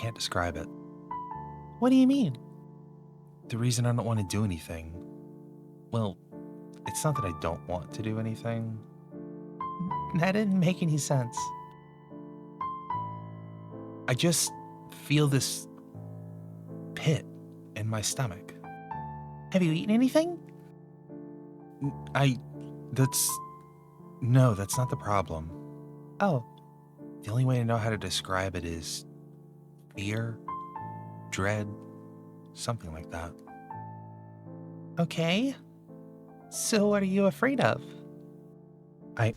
can't describe it. What do you mean? The reason I don't want to do anything, well, it's not that I don't want to do anything. That didn't make any sense. I just feel this pit in my stomach. Have you eaten anything? I. That's. No, that's not the problem. Oh, The only way to know how to describe it is fear, dread, something like that. okay. So what are you afraid of? I.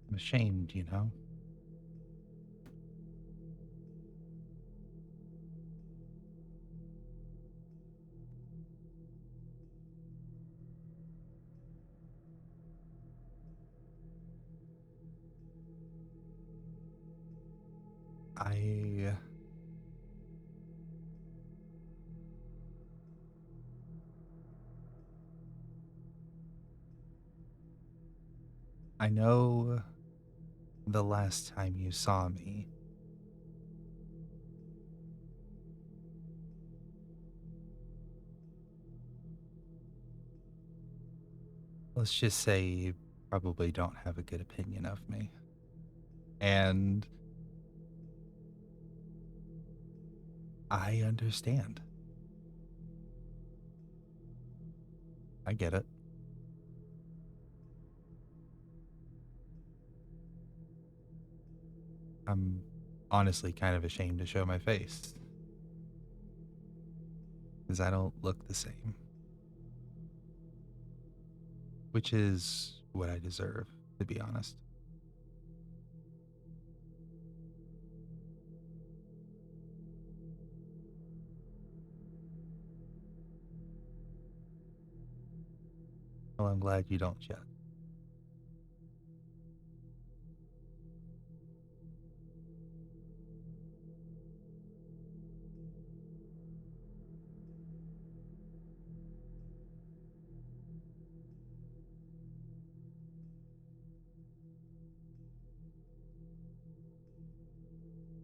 I'm ashamed, you know? I. I know the last time you saw me, let's just say you probably don't have a good opinion of me. And I understand. I get it. I'm honestly kind of ashamed to show my face because I don't look the same, which is what I deserve, to be honest. Well, I'm glad you don't yet.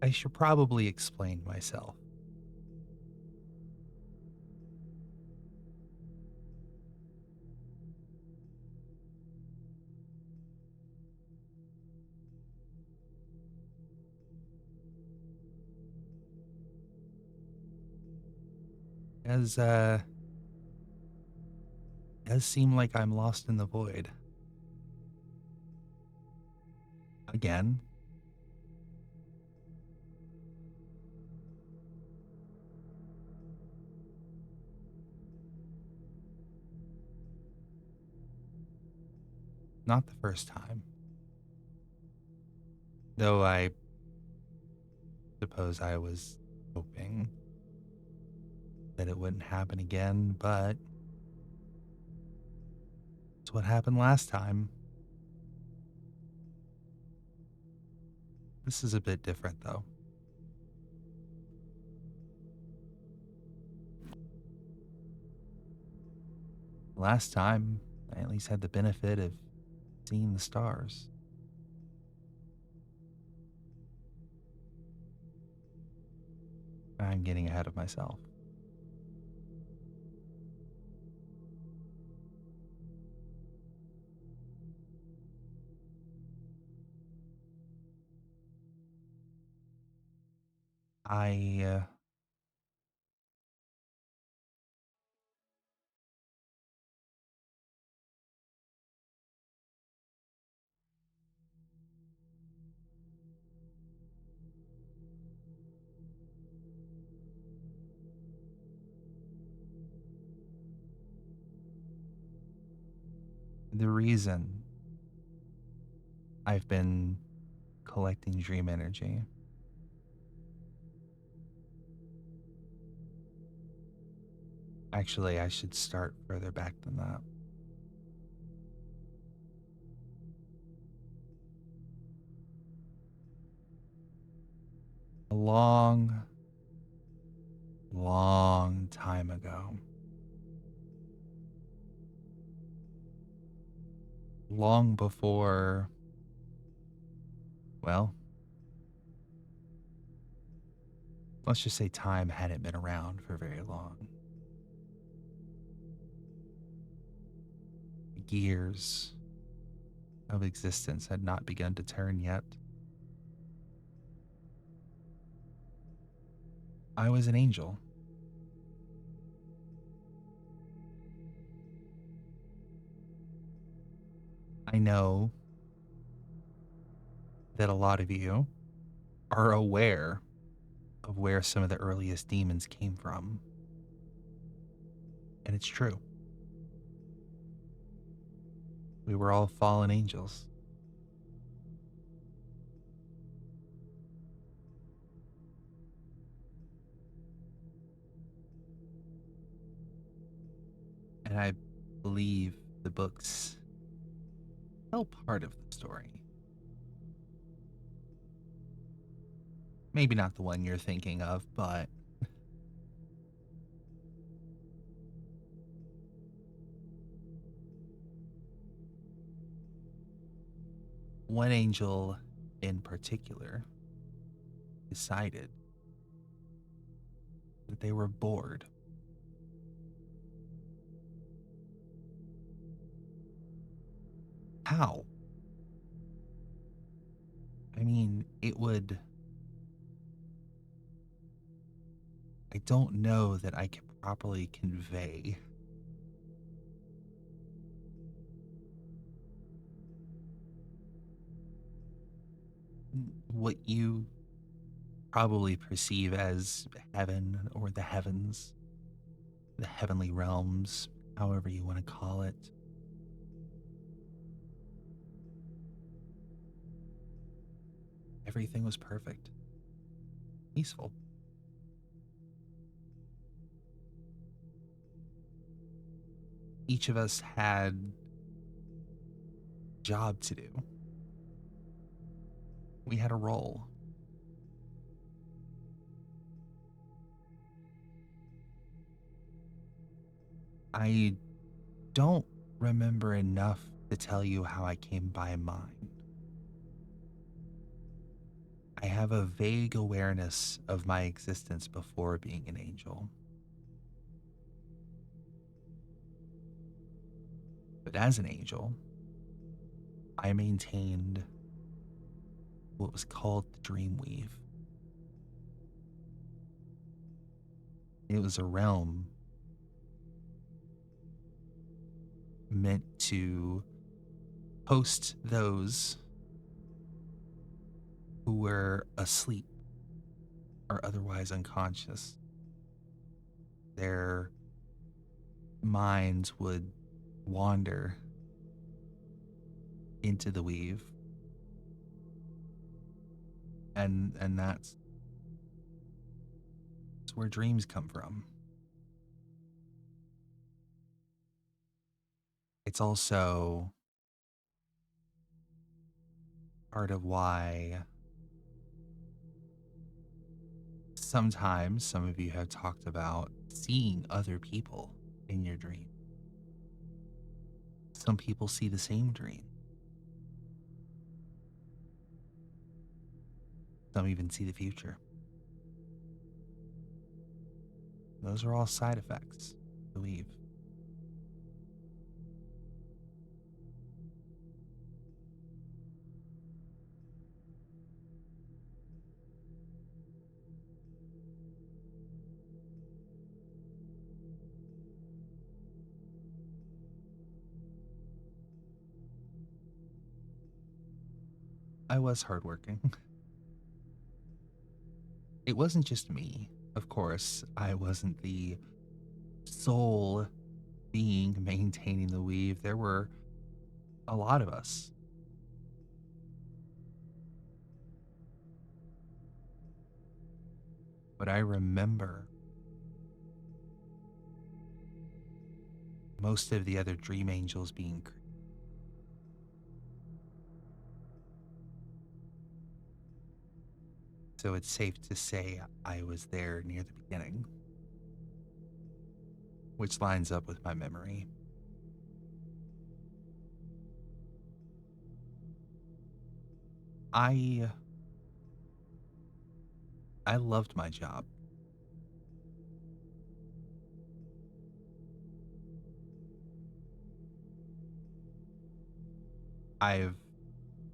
I should probably explain myself. As does seem like I'm lost in the void. Again, not the first time. Though I suppose I was hoping that it wouldn't happen again, but it's what happened last time. This is a bit different, though. Last time, I at least had the benefit of seeing the stars. I'm getting ahead of myself. I The reason I've been collecting dream energy, actually, I should start further back than that. A long, long time ago, long before, well, let's just say time hadn't been around for very long. Gears of existence had not begun to turn yet. I was an angel. I know that a lot of you are aware of where some of the earliest demons came from, and it's true. We were all fallen angels. And I believe the books tell part of the story. Maybe not the one you're thinking of, but one angel in particular decided that they were bored. How? I mean, I don't know that I can properly convey what you probably perceive as heaven or the heavens, the heavenly realms, however you want to call it. Everything was perfect, peaceful. Each of us had a job to do. We had a role. I don't remember enough to tell you how I came by mine. I have a vague awareness of my existence before being an angel. But as an angel, I maintained what was called the Dreamweave. It was a realm meant to host those who were asleep or otherwise unconscious. Their minds would wander into the weave, and that's where dreams come from. It's also part of why sometimes some of you have talked about seeing other people in your dream. Some people see the same dream. Some even see the future. Those are all side effects, I believe. I was hardworking. It wasn't just me. Of course, I wasn't the sole being maintaining the weave. There were a lot of us. But I remember most of the other dream angels being so it's safe to say I was there near the beginning, which lines up with my memory. I I loved my job. I've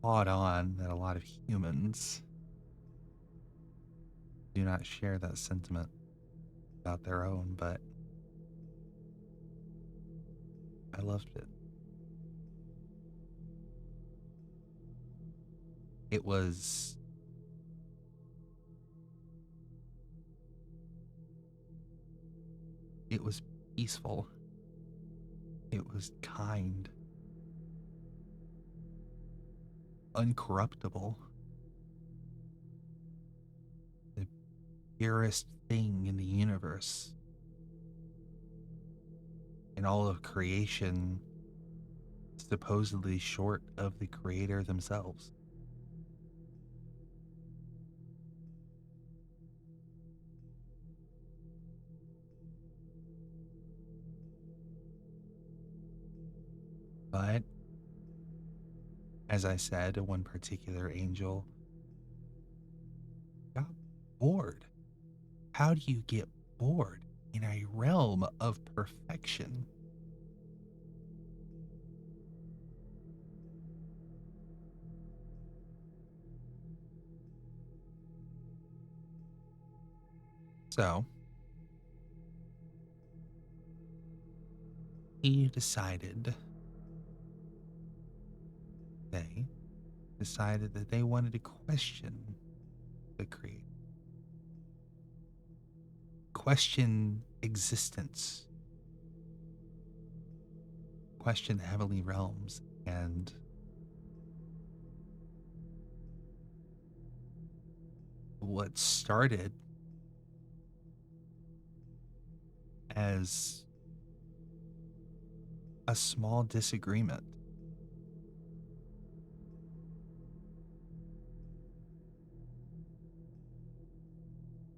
thought on that a lot of humans do not share that sentiment about their own, but I loved it. It was it was peaceful. It was kind, uncorruptible. The purest thing in the universe, in all of creation, supposedly short of the creator themselves. But as I said, one particular angel got bored. How do you get bored in a realm of perfection? So he decided, they decided that they wanted to question the creator, question existence, question the heavenly realms, and what started as a small disagreement,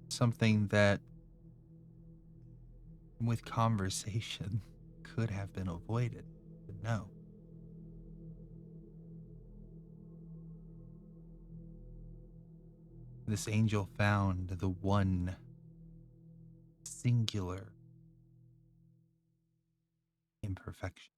something that with conversation could have been avoided. But no, this angel found the one singular imperfection.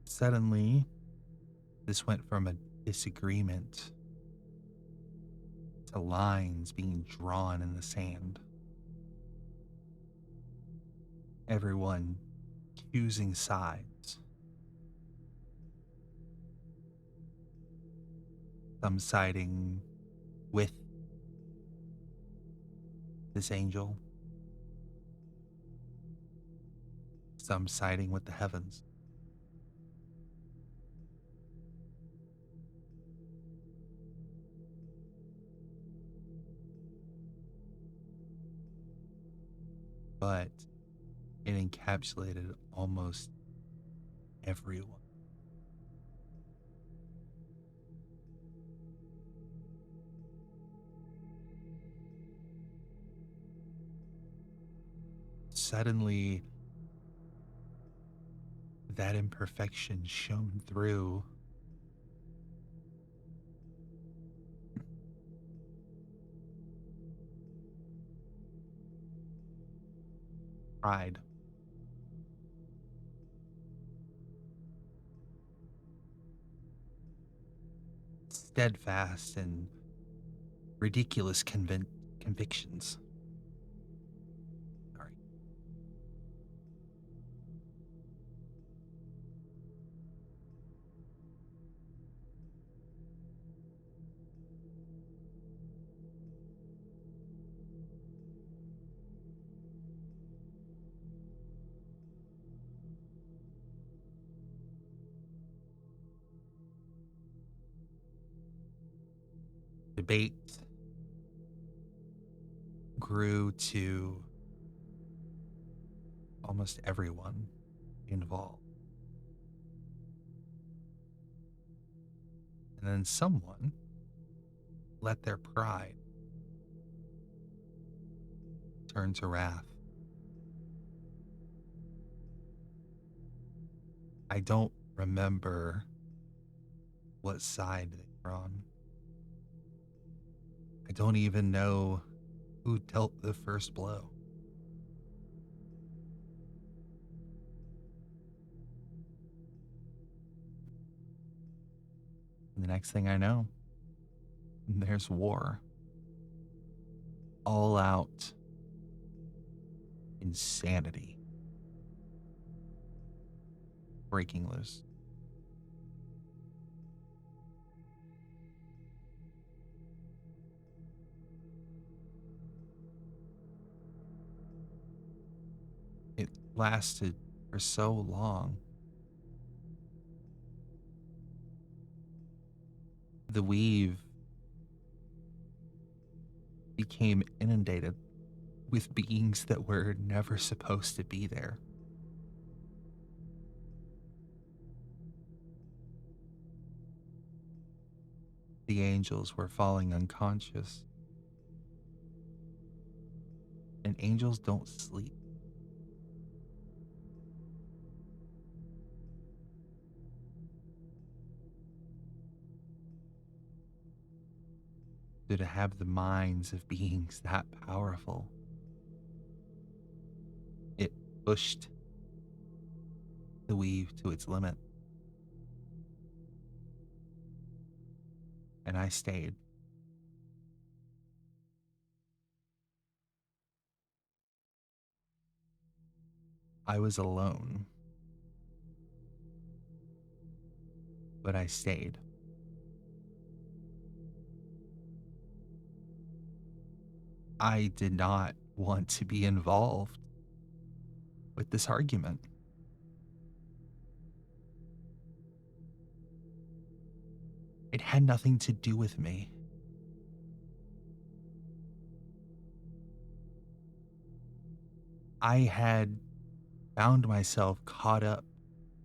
Suddenly, this went from a disagreement to lines being drawn in the sand. Everyone choosing sides, some siding with this angel, some siding with the heavens. But it encapsulated almost everyone. Suddenly, that imperfection shone through. Pride. Steadfast and ridiculous convictions. Sorry. Debate grew to almost everyone involved. And then someone let their pride turn to wrath. I don't remember what side they were on. I don't even know who dealt the first blow. And the next thing I know, there's war. All out insanity breaking loose. It lasted for so long. The weave became inundated with beings that were never supposed to be there. The angels were falling unconscious. And angels don't sleep. So to have the minds of beings that powerful, it pushed the weave to its limit. And I stayed. I was alone, but I stayed. I did not want to be involved with this argument. It had nothing to do with me. I had found myself caught up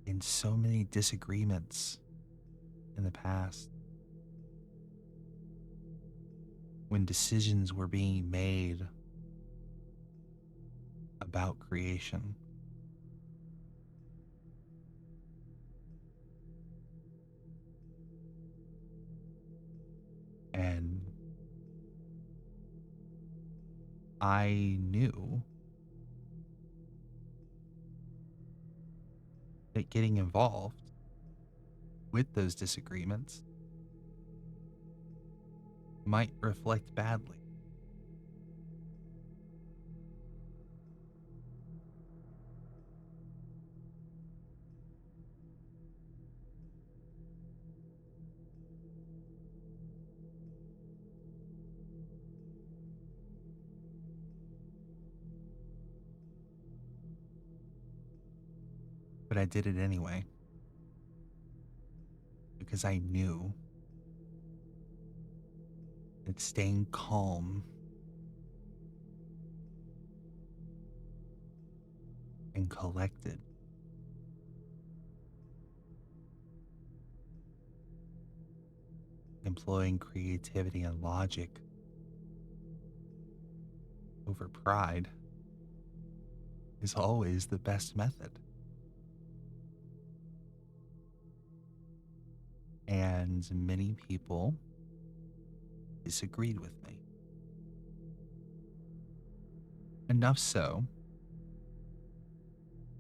in so many disagreements in the past when decisions were being made about creation. And I knew that getting involved with those disagreements might reflect badly. but I did it anyway because I knew that staying calm and collected, employing creativity and logic over pride, is always the best method. And many people disagreed with me. Enough so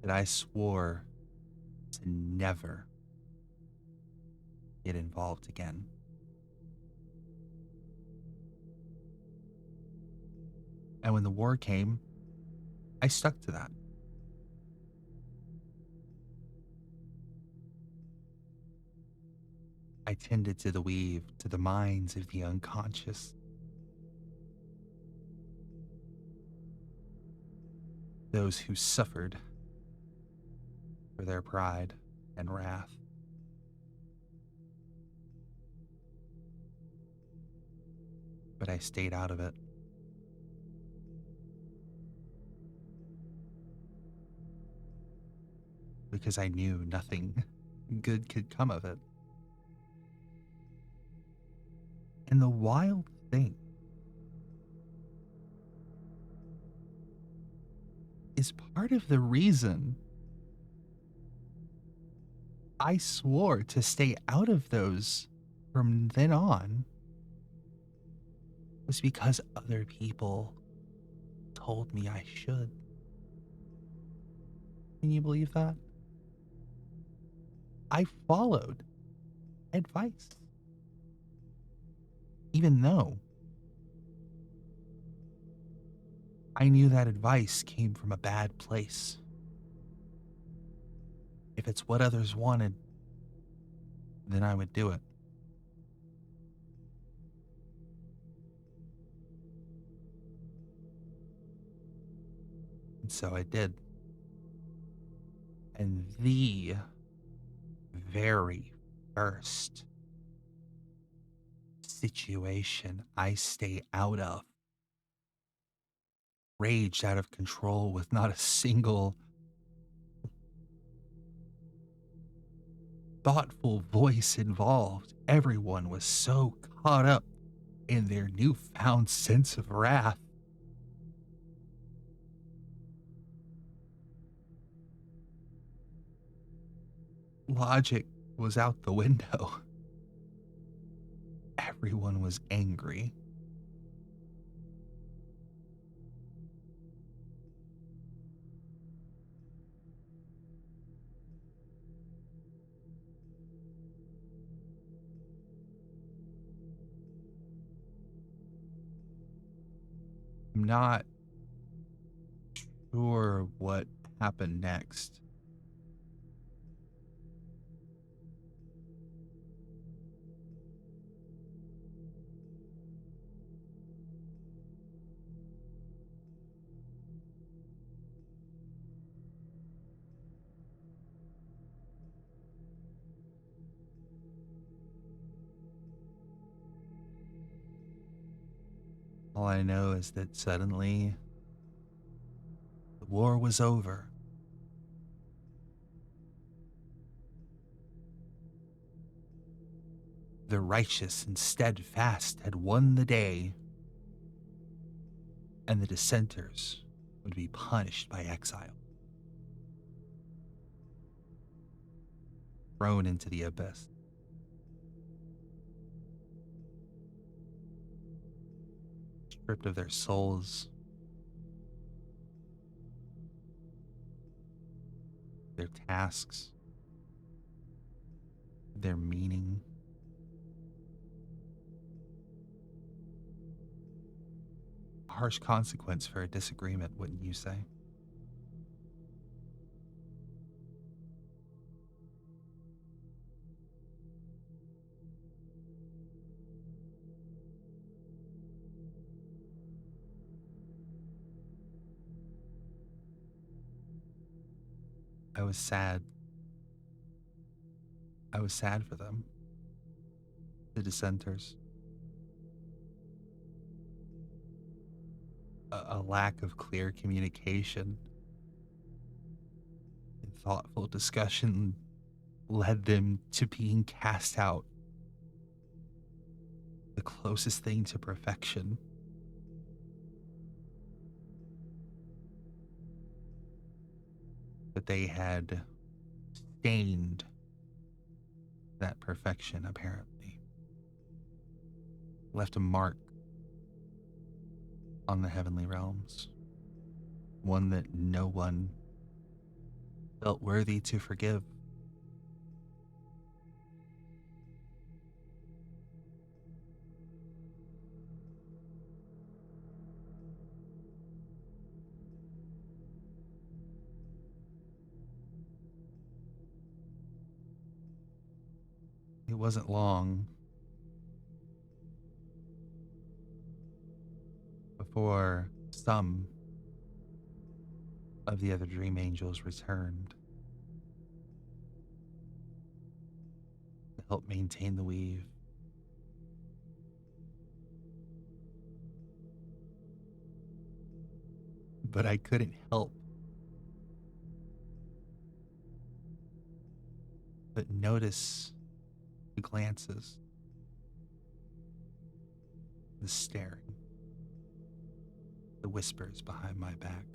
that I swore to never get involved again. And when the war came, I stuck to that. I tended to the weave to the minds of the unconscious, those who suffered for their pride and wrath. But I stayed out of it. Because I knew nothing good could come of it. And the wild thing is part of the reason I swore to stay out of those from then on was because other people told me I should. Can you believe that? I followed advice, even though I knew that advice came from a bad place. If it's what others wanted, then I would do it. And so I did. And the very first situation I stay out of raged out of control with not a single thoughtful voice involved. Everyone was so caught up in their newfound sense of wrath. Logic was out the window. Everyone was angry. I'm not sure what happened next. All I know is that suddenly the war was over. The righteous and steadfast had won the day, and the dissenters would be punished by exile, thrown into the abyss. Stripped of their souls, their tasks, their meaning. A harsh consequence for a disagreement, wouldn't you say? I was sad I was sad for them, the dissenters. A lack of clear communication and thoughtful discussion led them to being cast out, the closest thing to perfection. But they had stained that perfection, apparently. Left a mark on the heavenly realms, one that no one felt worthy to forgive. It wasn't long before some of the other dream angels returned to help maintain the weave. But I couldn't help but notice the glances, the staring, the whispers behind my back.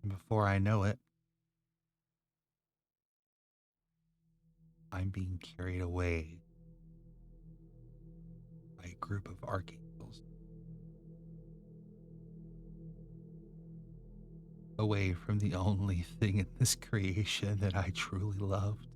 And before I know it, I'm being carried away by a group of archangels, away from the only thing in this creation that I truly loved.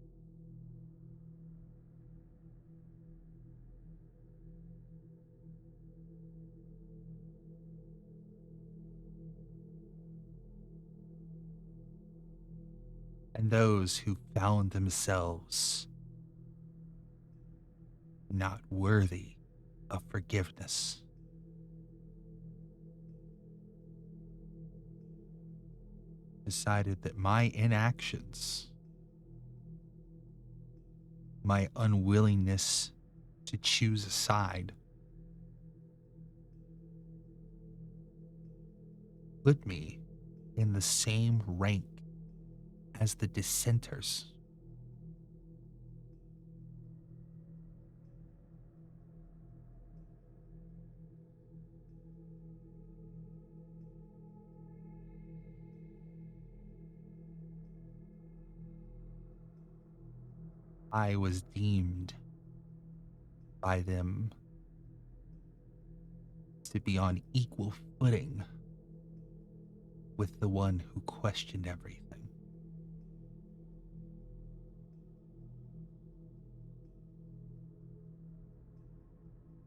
And those who found themselves not worthy of forgiveness decided that my inactions, my unwillingness to choose a side, put me in the same rank as the dissenters. I was deemed by them to be on equal footing with the one who questioned everything.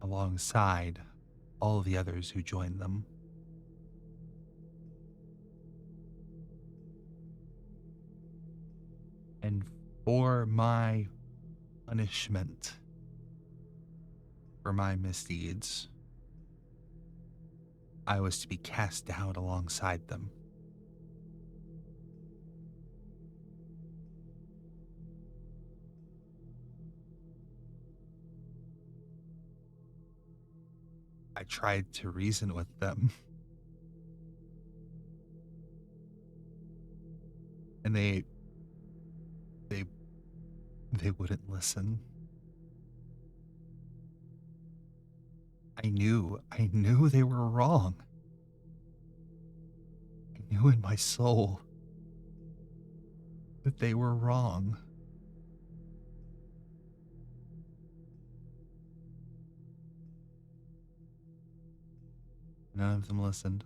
Alongside all the others who joined them. And for my punishment for my misdeeds, I was to be cast down alongside them. I tried to reason with them, and they they wouldn't listen. I knew they were wrong. I knew in my soul that they were wrong. None of them listened.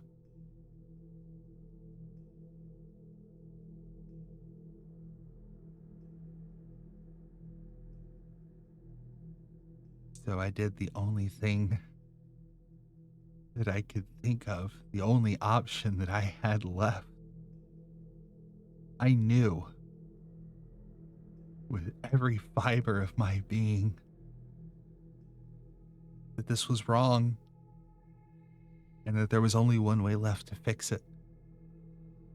So I did the only thing that I could think of, the only option that I had left. I knew with every fiber of my being that this was wrong. and that there was only one way left to fix it.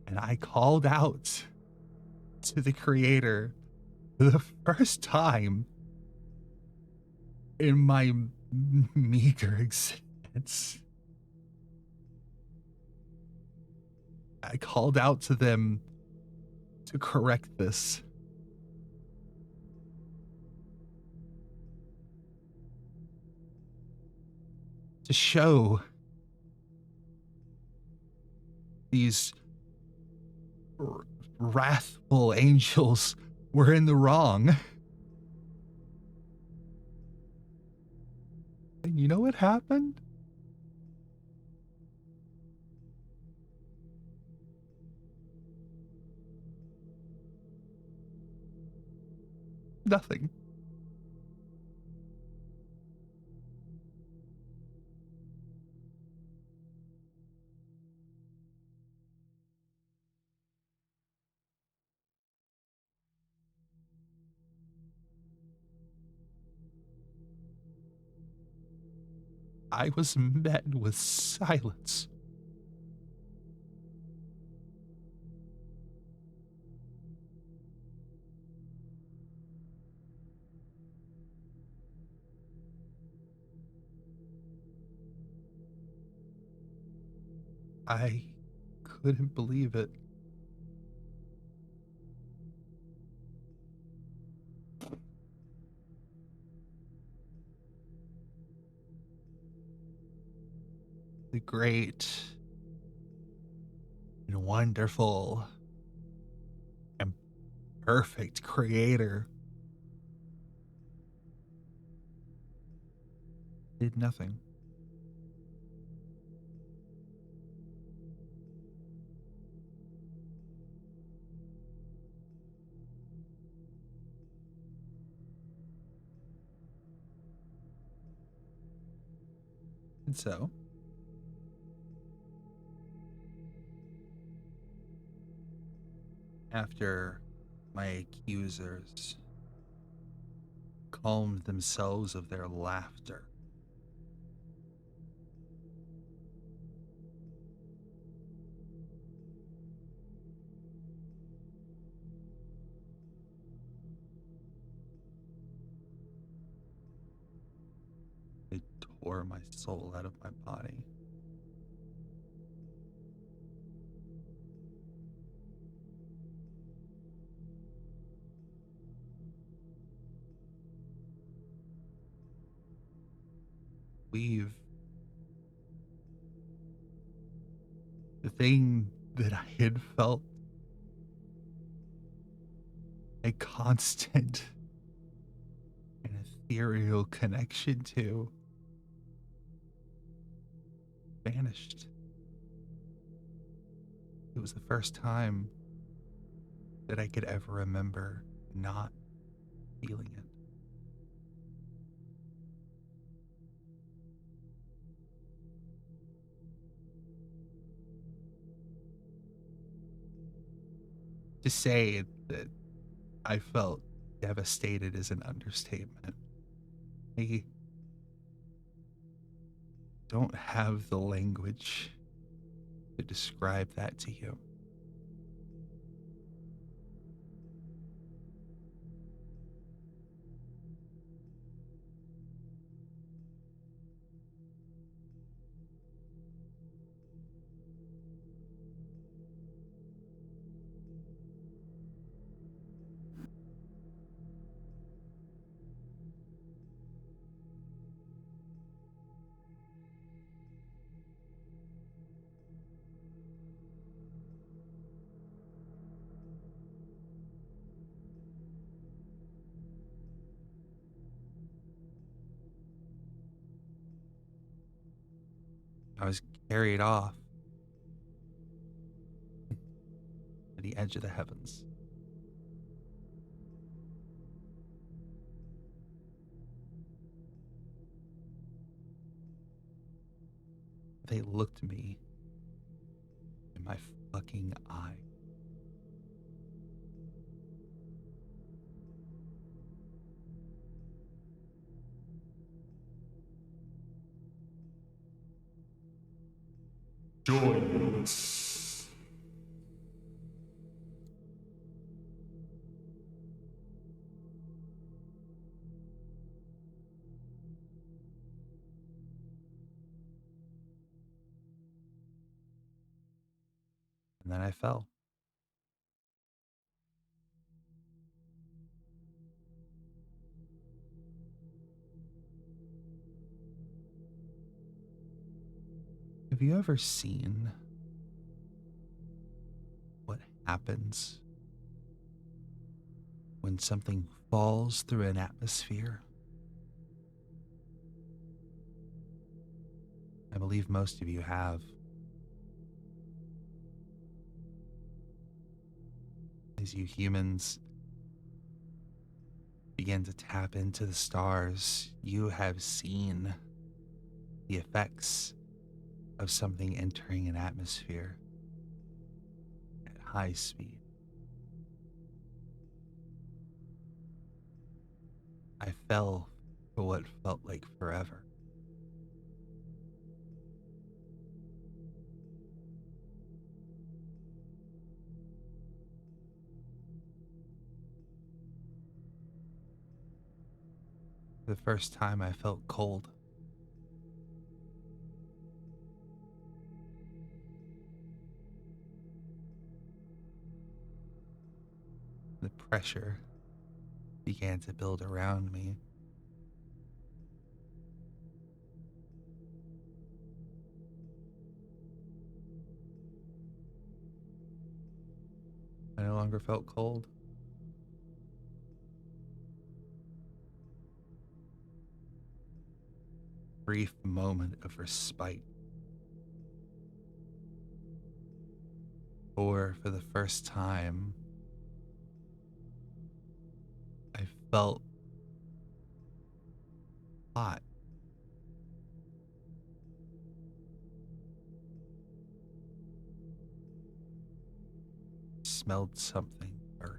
And I called out to the creator for the first time in my meager existence. I called out to them to correct this. To show these wrathful angels were in the wrong. And you know what happened? Nothing. I was met with silence. I couldn't believe it. The great and wonderful and perfect creator did nothing. And so, after my accusers calmed themselves of their laughter, they tore my soul out of my body. We've the thing that I had felt a constant and ethereal connection to vanished. It was the first time that I could ever remember not feeling it. To say that I felt devastated is an understatement. I don't have the language to describe that to you. I was carried off to the edge of the heavens. They looked me in my fucking eye. Join us. And then I fell. Have you ever seen what happens when something falls through an atmosphere? I believe most of you have. As you humans begin to tap into the stars, you have seen the effects of something entering an atmosphere at high speed. I fell for what felt like forever. The first time I felt cold. The pressure began to build around me. I no longer felt cold. Brief moment of respite. For the first time, I felt hot. Smelled something burning.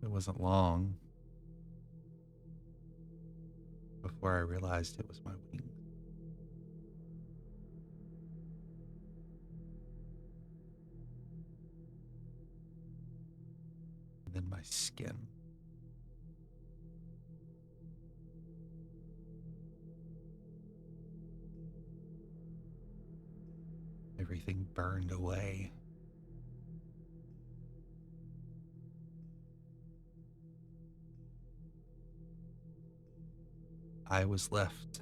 It wasn't long before I realized it was my wings. And then my skin. Everything burned away. I was left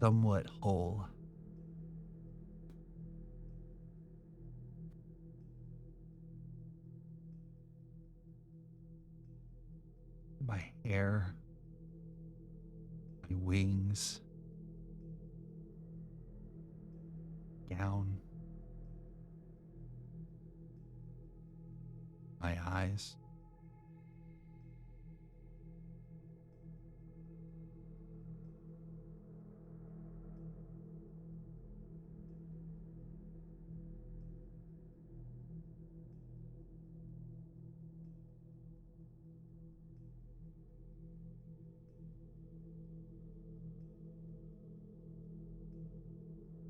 somewhat whole. My hair, my wings, gown, my eyes.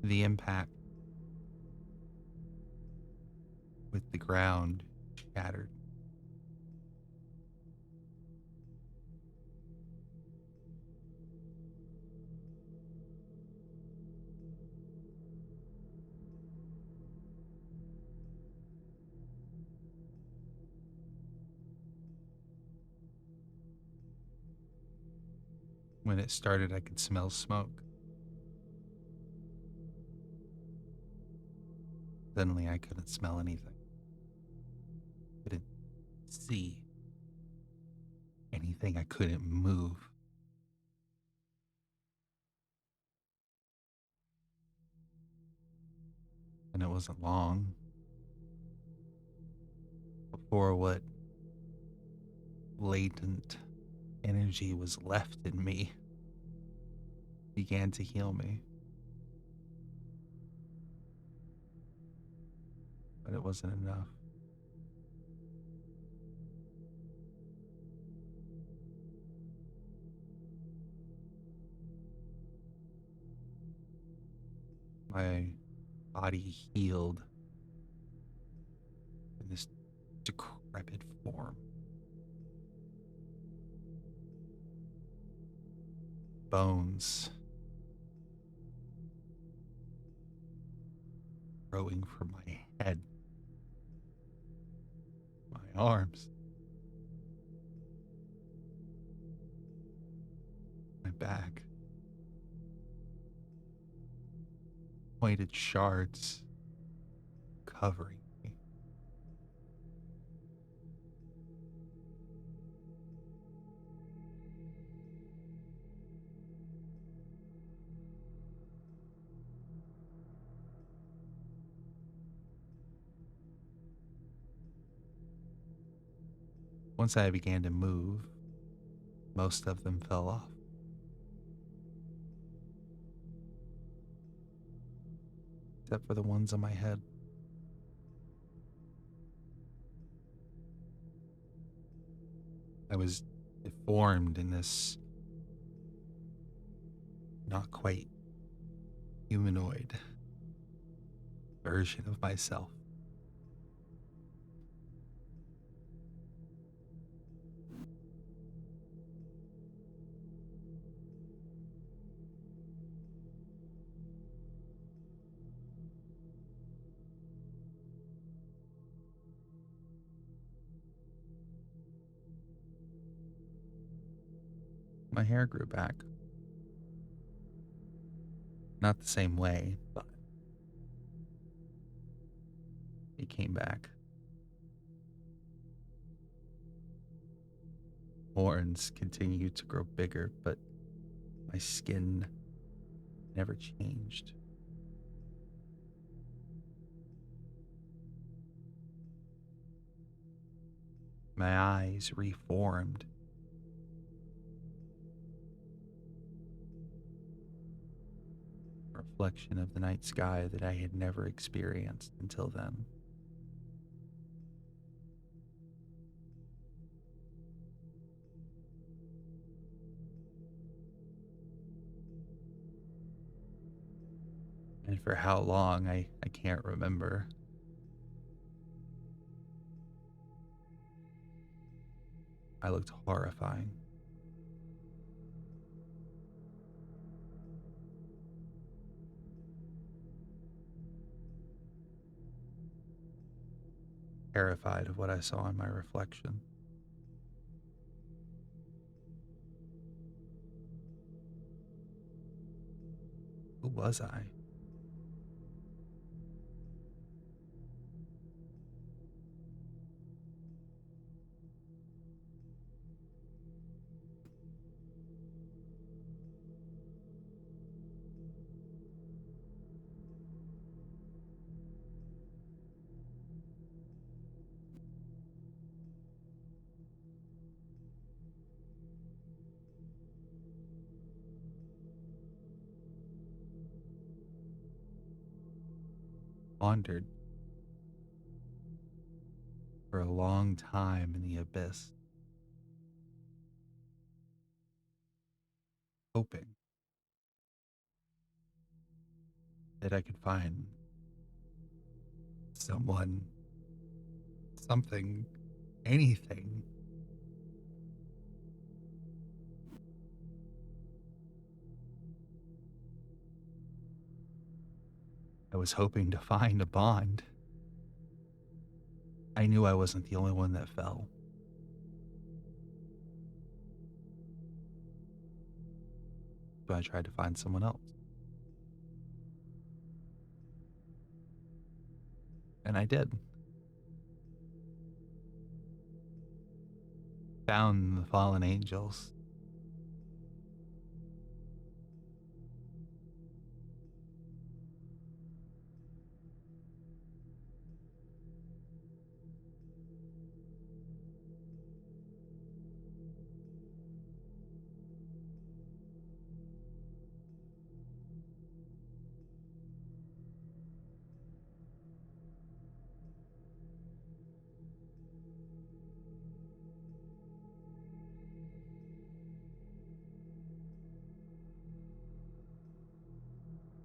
The impact with the ground shattered. When it started, I could smell smoke. Suddenly, I couldn't smell anything. Couldn't see anything. I couldn't move. And it wasn't long before what latent energy was left in me began to heal me. But it wasn't enough. body healed in this decrepit form. Bones growing from my head, my arms, my back. Pointed shards covering me. Once I began to move, most of them fell off. Except for the ones on my head. I was deformed in this not quite humanoid version of myself. My hair grew back. Not the same way, but it came back. Horns continued to grow bigger, but my skin never changed. My eyes reformed. A reflection of the night sky that I had never experienced until then. And for how long, I can't remember. I looked horrifying. Terrified of what I saw in my reflection. Who was I? Wandered for a long time in the abyss, hoping that I could find someone, something, anything. I was hoping to find a bond. I knew I wasn't the only one that fell. So I tried to find someone else. And I did. Found the fallen angels.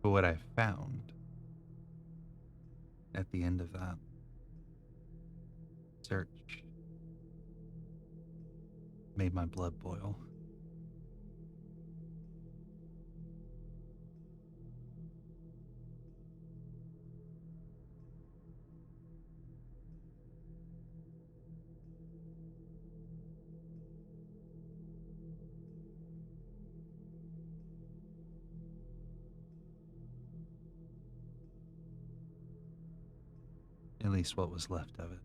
But what I found the end of that search made my blood boil. At least what was left of it.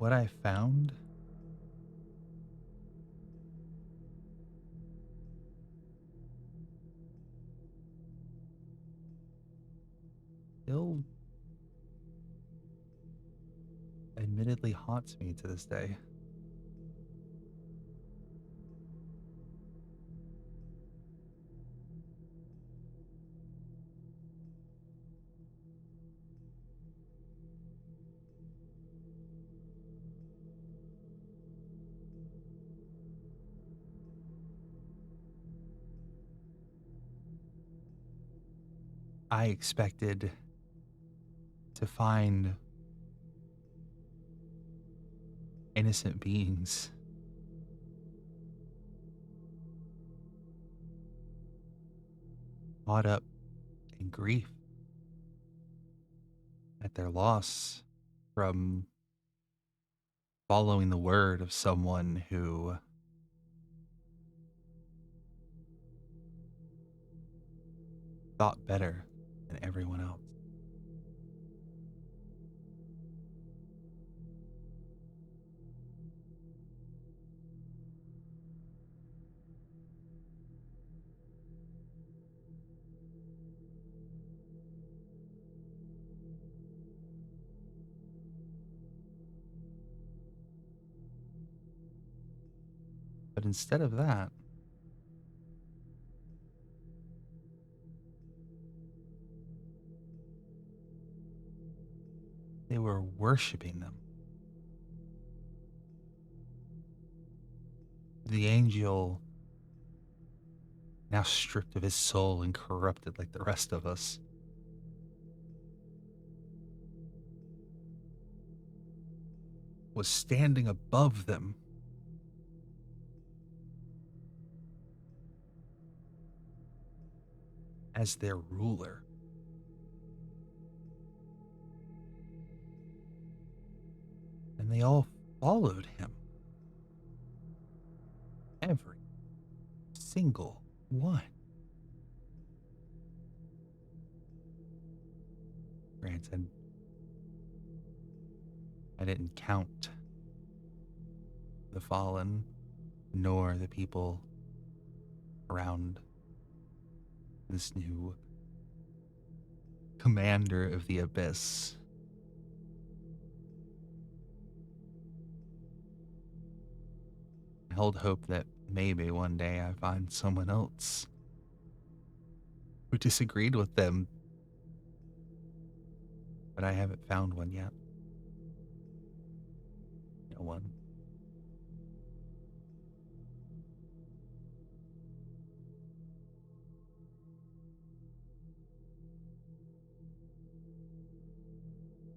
what I found still admittedly haunts me to this day. I expected to find innocent beings caught up in grief at their loss from following the word of someone who thought better than everyone else. But instead of that, they were worshiping them. The angel, now stripped of his soul and corrupted like the rest of us, was standing above them, as their ruler. And they all followed him. Every single one. Granted, I didn't count the fallen nor the people around this new commander of the abyss. I held hope that maybe one day I find someone else who disagreed with them, but I haven't found one yet. No one.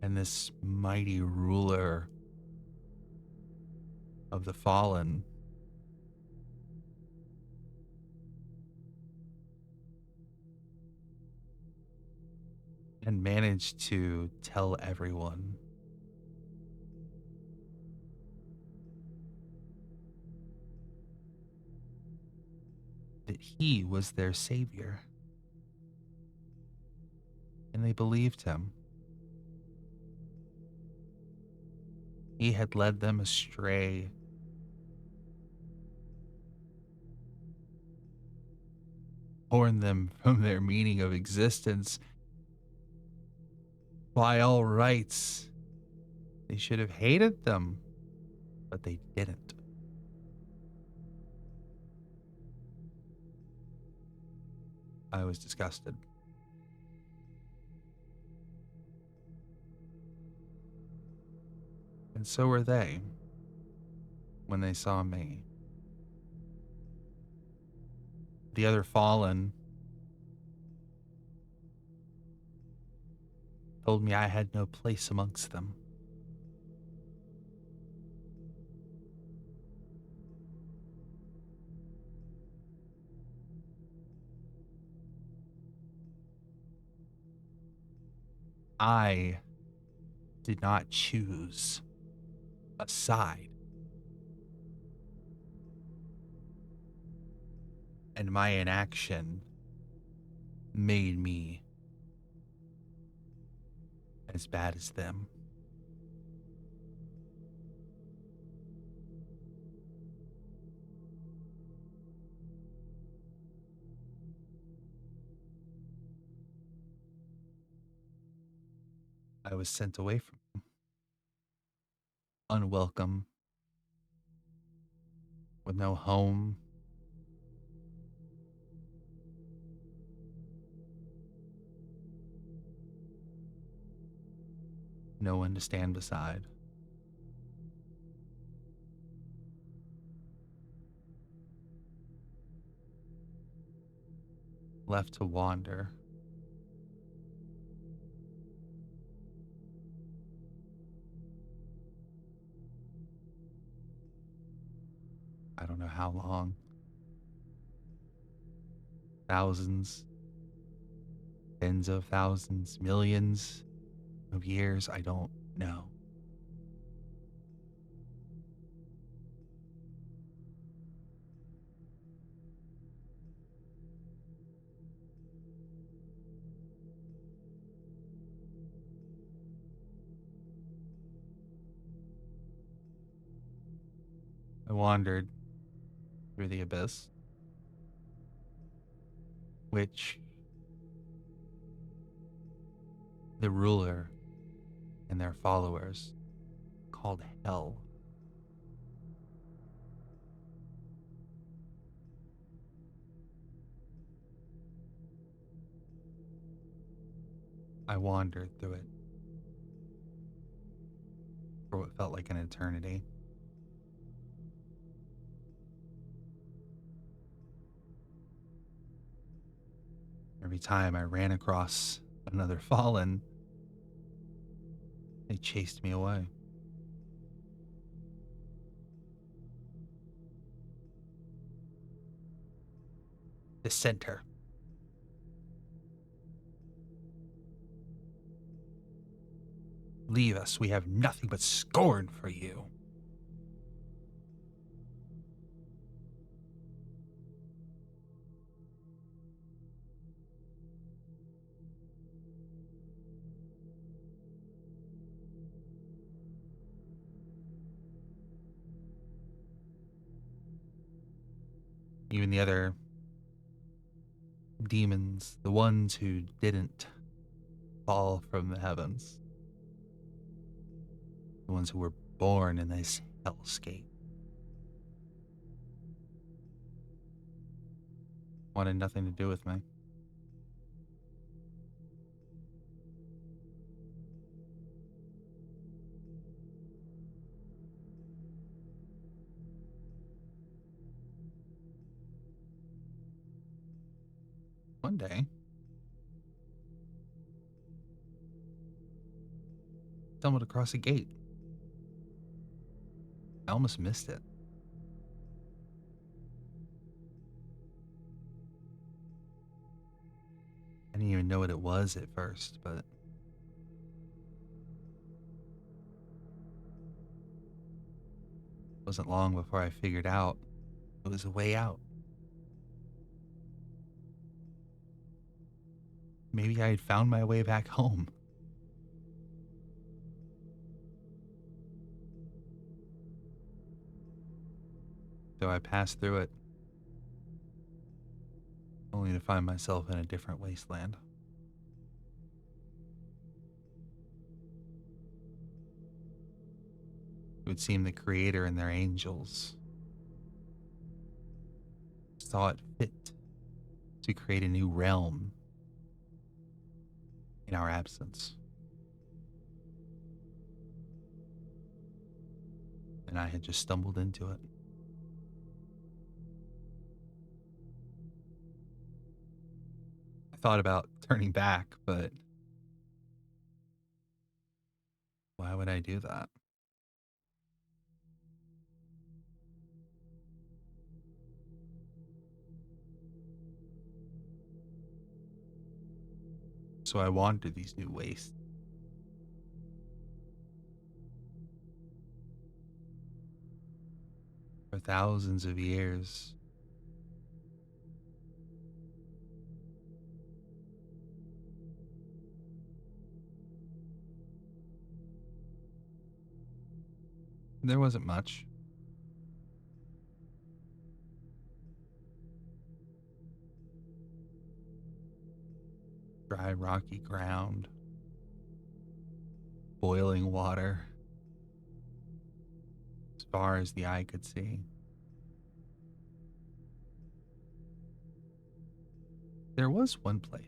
And this mighty ruler of the fallen and managed to tell everyone that he was their savior. And they believed him. He had led them astray, torn them from their meaning of existence. By all rights, they should have hated them, but they didn't. I was disgusted. And so were they when they saw me. The other fallen told me I had no place amongst them. I did not choose a side. And my inaction made me as bad as them. I was sent away from home, unwelcome, with no home. No one to stand beside. Left to wander. I don't know how long. Thousands, tens of thousands, millions of years. I don't know. I wandered through the abyss, which the ruler and their followers called hell. I wandered through it for what felt like an eternity. Every time I ran across another fallen, they chased me away. The center. Leave us. We have nothing but scorn for you. Even the other demons, the ones who didn't fall from the heavens, the ones who were born in this hellscape, wanted nothing to do with me. One day, stumbled across a gate. I almost missed it. I didn't even know what it was at first, but it wasn't long before I figured out it was a way out. Maybe I had found my way back home. So I passed through it, only to find myself in a different wasteland. It would seem the Creator and their angels saw it fit to create a new realm in our absence. And I had just stumbled into it. I thought about turning back, but why would I do that? So I wandered these new wastes. For thousands of years. There wasn't much. Dry, rocky ground. boiling water as far as the eye could see. There was one place.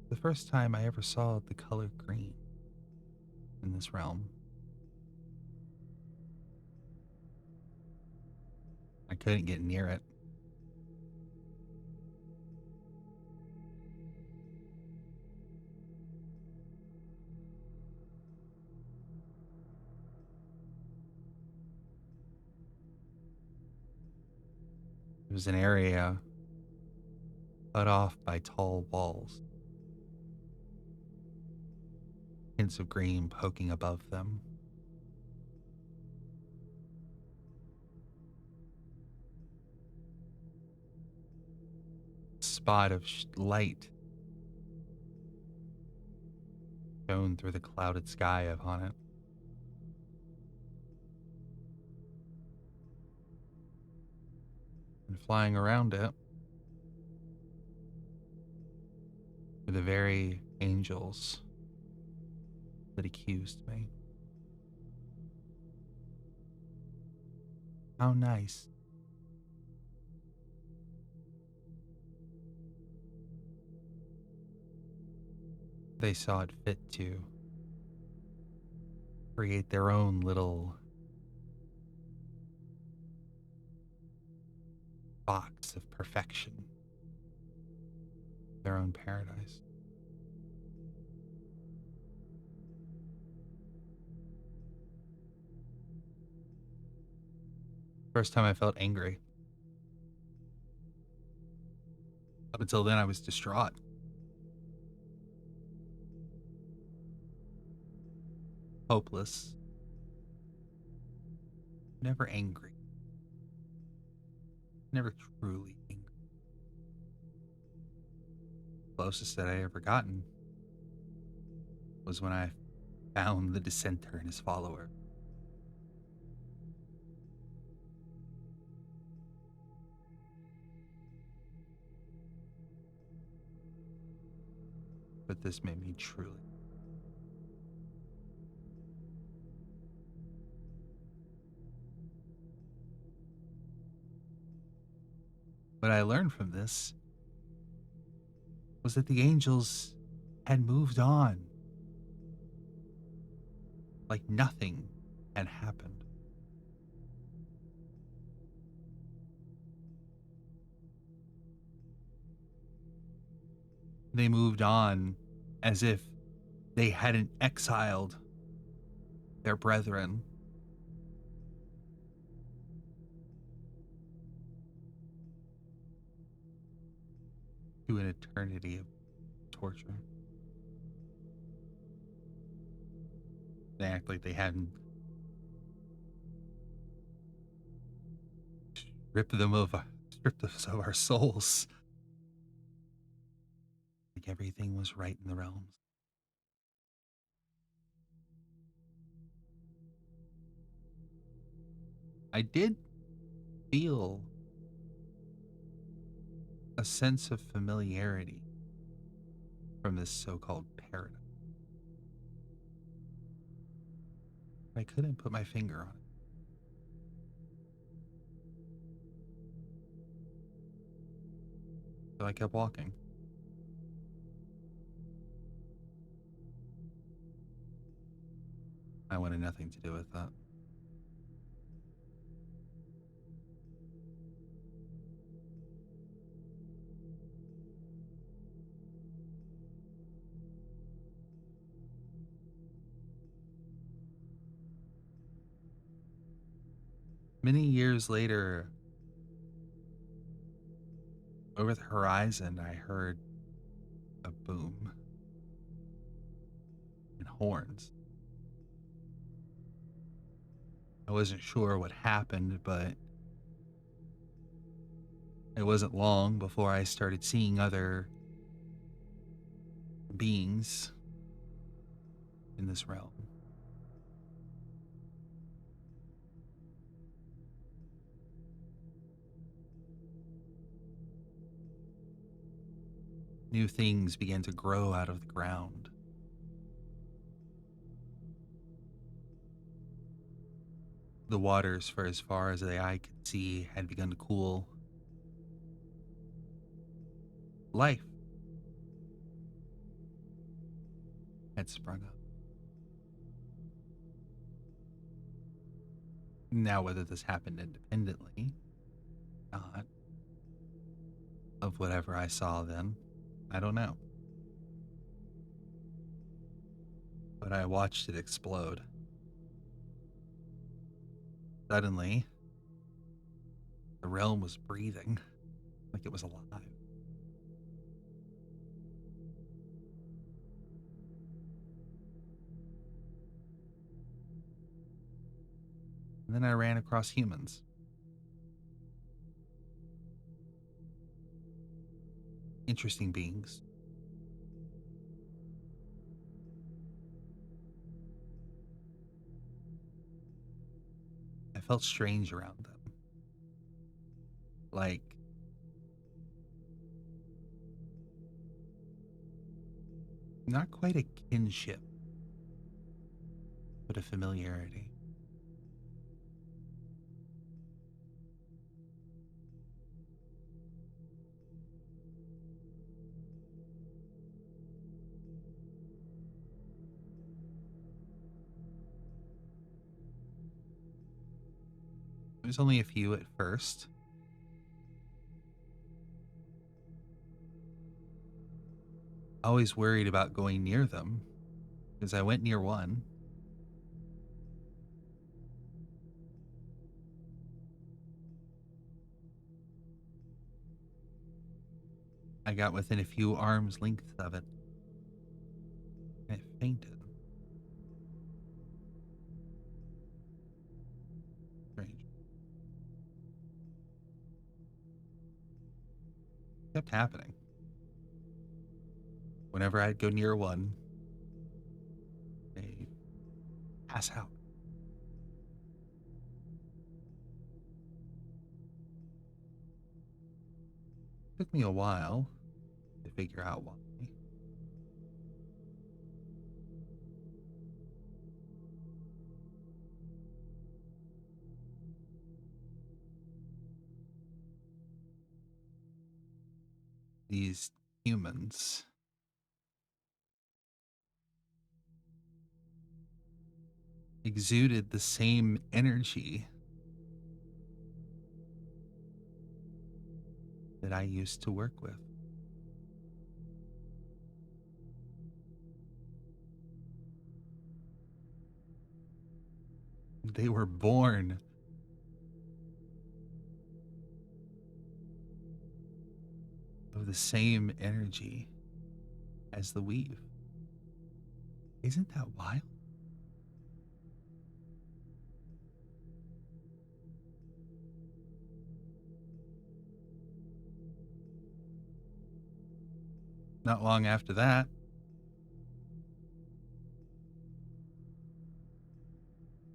The first time I ever saw the color green in this realm. I couldn't get near it. It was an area cut off by tall walls, hints of green poking above them. Spot of light shone through the clouded sky upon it. And flying around it were the very angels that accused me. How nice. They saw it fit to create their own little box of perfection, their own paradise. First time I felt angry. Up until then, I was distraught. Hopeless. Never angry. Never truly angry. Closest that I ever gotten was when I found the dissenter and his follower. But this made me truly. What I learned from this was that the angels had moved on. Like nothing had happened. They moved on as if they hadn't exiled their brethren. To an eternity of torture. They act like they hadn't stripped us of our souls. Like everything was right in the realms. I did feel a sense of familiarity from this so-called paradise. I couldn't put my finger on it. So I kept walking. I wanted nothing to do with that. Many years later, over the horizon, I heard a boom and horns. I wasn't sure what happened, but it wasn't long before I started seeing other beings in this realm. New things began to grow out of the ground. The waters, for as far as the eye could see, had begun to cool. Life had sprung up. Now, whether this happened independently, not of whatever I saw then, I don't know. But I watched it explode. Suddenly, the realm was breathing like it was alive. And then I ran across humans. Interesting beings. I felt strange around them. Like, not quite a kinship, but a familiarity. There was only a few at first. Always worried about going near them, because I went near one. I got within a few arms' length of it, and it fainted. Strange. Kept happening. Whenever I'd go near one, they'd pass out. Took me a while to figure out why. These humans exuded the same energy that I used to work with. They were born of the same energy as the weave. Isn't that wild? Not long after that,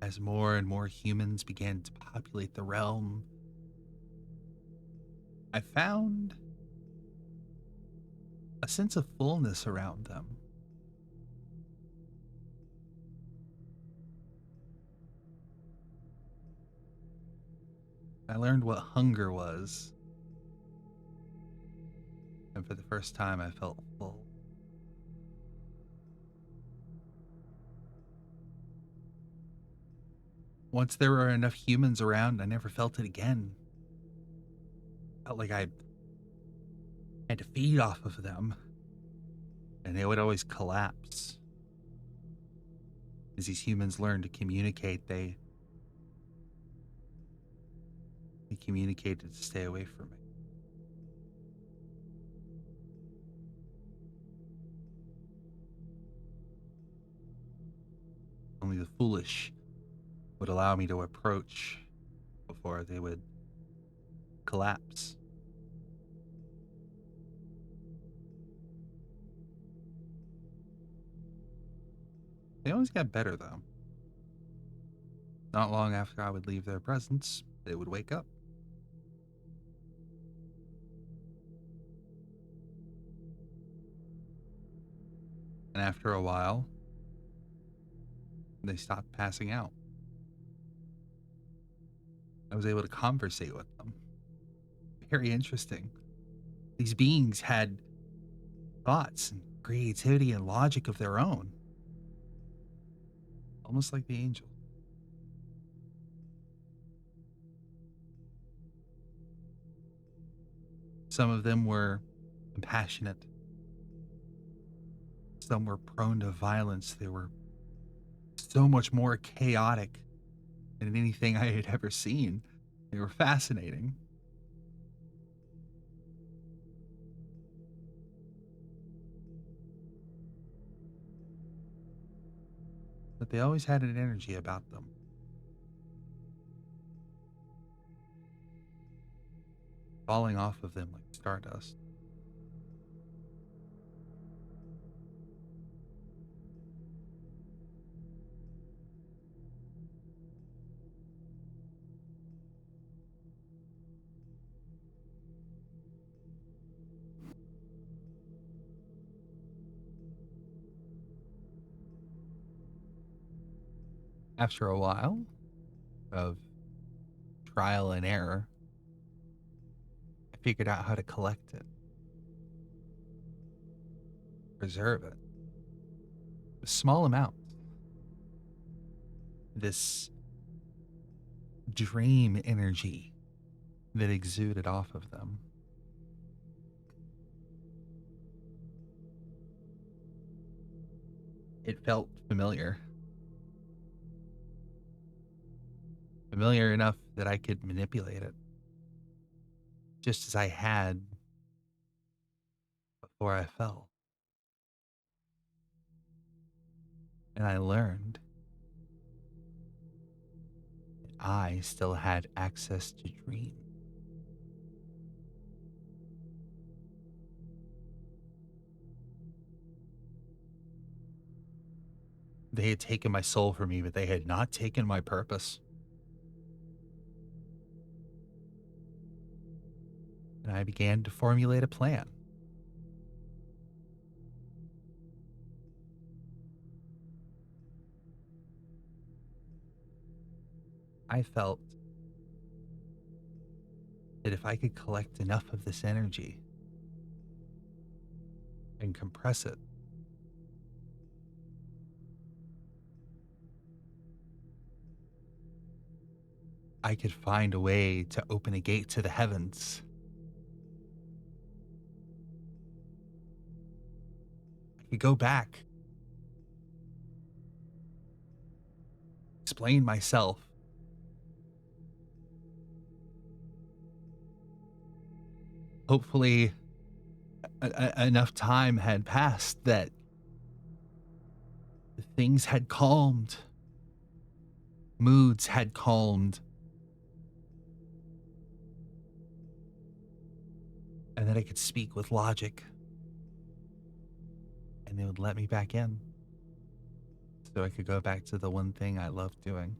as more and more humans began to populate the realm, I found a sense of fullness around them. I learned what hunger was, and for the first time I felt full. Once there were enough humans around, I never felt it again. Felt like I had to feed off of them, and they would always collapse. As these humans learned to communicate, they communicated to stay away from me. Only the foolish would allow me to approach before they would collapse. They always got better, though. Not long after I would leave their presence, they would wake up. And after a while, they stopped passing out. I was able to conversate with them. Very interesting. These beings had thoughts and creativity and logic of their own, almost like the angels. Some of them were compassionate, some were prone to violence. They were so much more chaotic than anything I had ever seen. They were fascinating. But they always had an energy about them. Falling off of them like stardust. After a while of trial and error, I figured out how to collect it, preserve it. A small amount. This dream energy that exuded off of them. It felt familiar. Familiar enough that I could manipulate it, just as I had before I fell. And I learned that I still had access to dream. They had taken my soul from me, but they had not taken my purpose. And I began to formulate a plan. I felt that if I could collect enough of this energy and compress it, I could find a way to open a gate to the heavens. I could go back, explain myself, hopefully enough time had passed that things had calmed, moods had calmed, and that I could speak with logic, and they would let me back in so I could go back to the one thing I loved doing.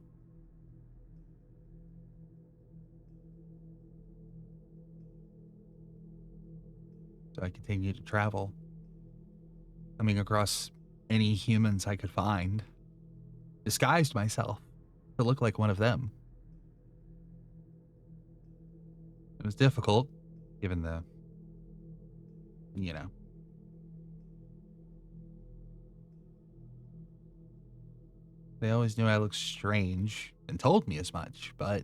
So I continued to travel, coming across any humans I could find, disguised myself to look like one of them. It was difficult, given the, you know, they always knew I looked strange and told me as much, but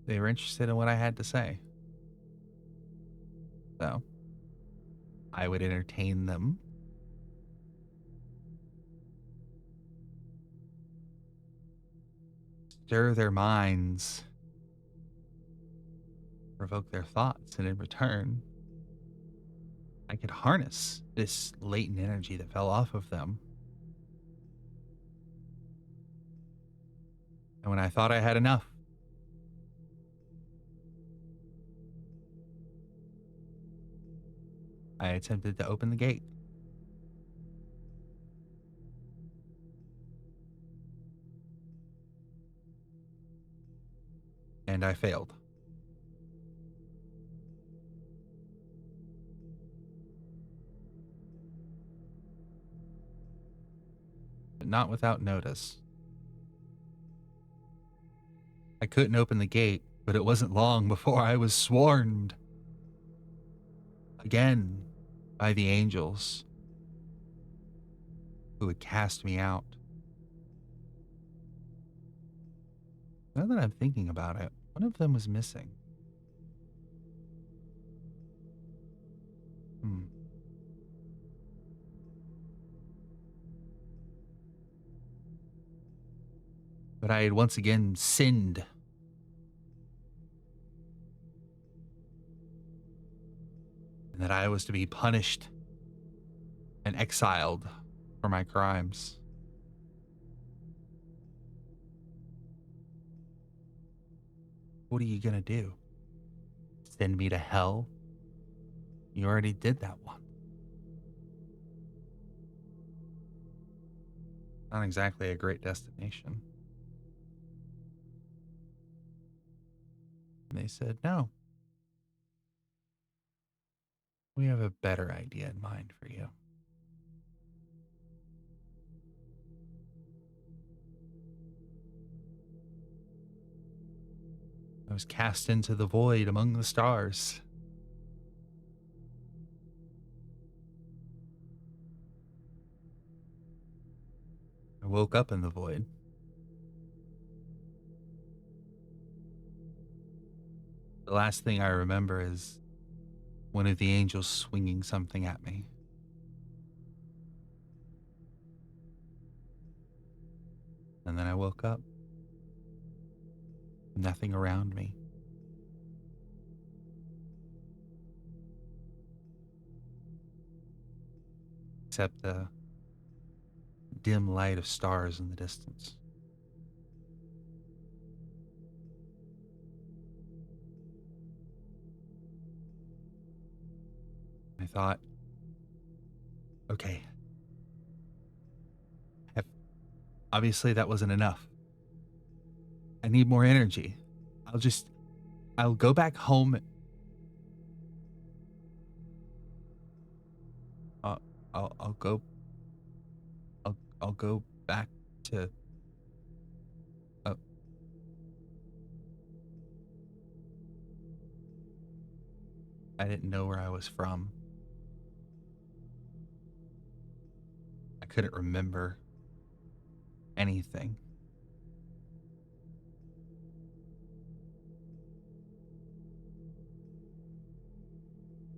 they were interested in what I had to say. So I would entertain them, stir their minds, provoke their thoughts, and in return, I could harness this latent energy that fell off of them. And when I thought I had enough, I attempted to open the gate. And I failed. But not without notice. I couldn't open the gate, but it wasn't long before I was swarmed again by the angels who had cast me out. Now that I'm thinking about it, one of them was missing. Hmm. But I had once again sinned. And that I was to be punished and exiled for my crimes. What are you gonna do? Send me to hell? You already did that one. Not exactly a great destination. And they said, no, we have a better idea in mind for you. I was cast into the void among the stars. I woke up in the void. The last thing I remember is one of the angels swinging something at me. And then I woke up. Nothing around me. Except the dim light of stars in the distance. I thought, okay, obviously that wasn't enough. I need more energy. I'll go back home. Uh, I'll go, I'll go back to, uh, I didn't know where I was from. I couldn't remember anything.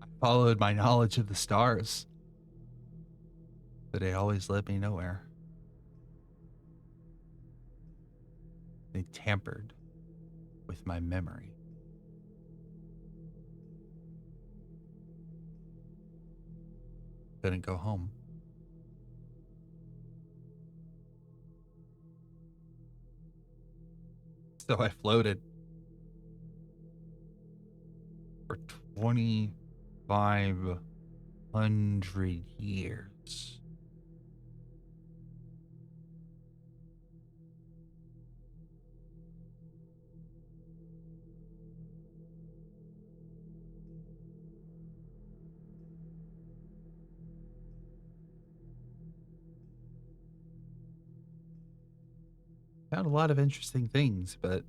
I followed my knowledge of the stars, but it always led me nowhere. They tampered with my memory. Couldn't go home. So I floated for 2,500 years. Found a lot of interesting things, but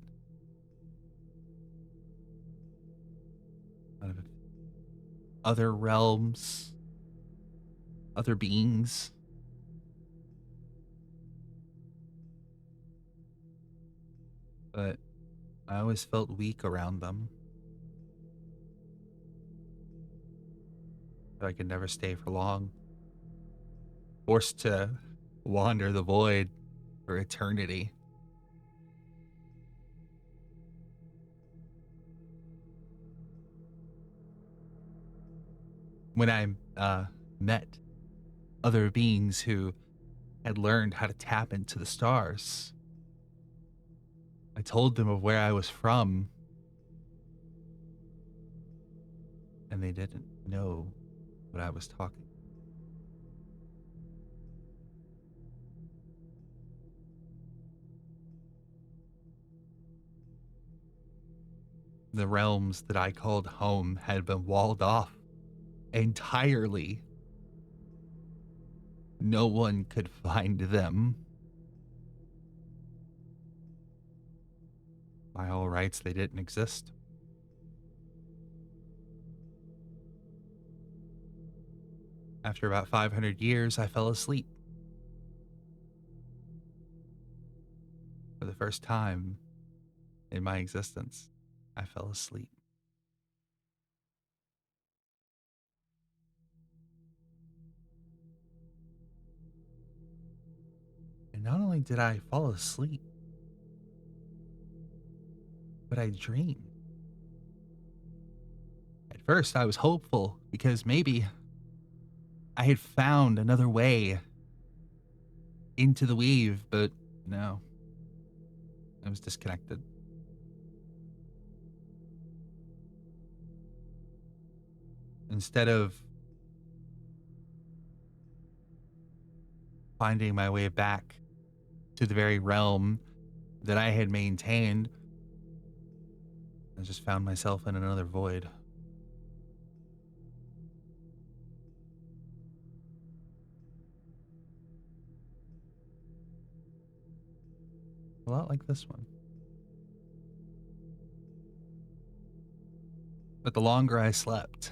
out of other realms, other beings. But I always felt weak around them. But I could never stay for long. Forced to wander the void for eternity. When I met other beings who had learned how to tap into the stars, I told them of where I was from, and they didn't know what I was talking. The realms that I called home had been walled off entirely. No one could find them. By all rights, they didn't exist. After about 500 years, I fell asleep. For the first time in my existence, I fell asleep. And not only did I fall asleep, but I dreamed. At first, I was hopeful because maybe I had found another way into the weave, but no, I was disconnected. Instead of finding my way back to the very realm that I had maintained, I just found myself in another void. A lot like this one. But the longer I slept,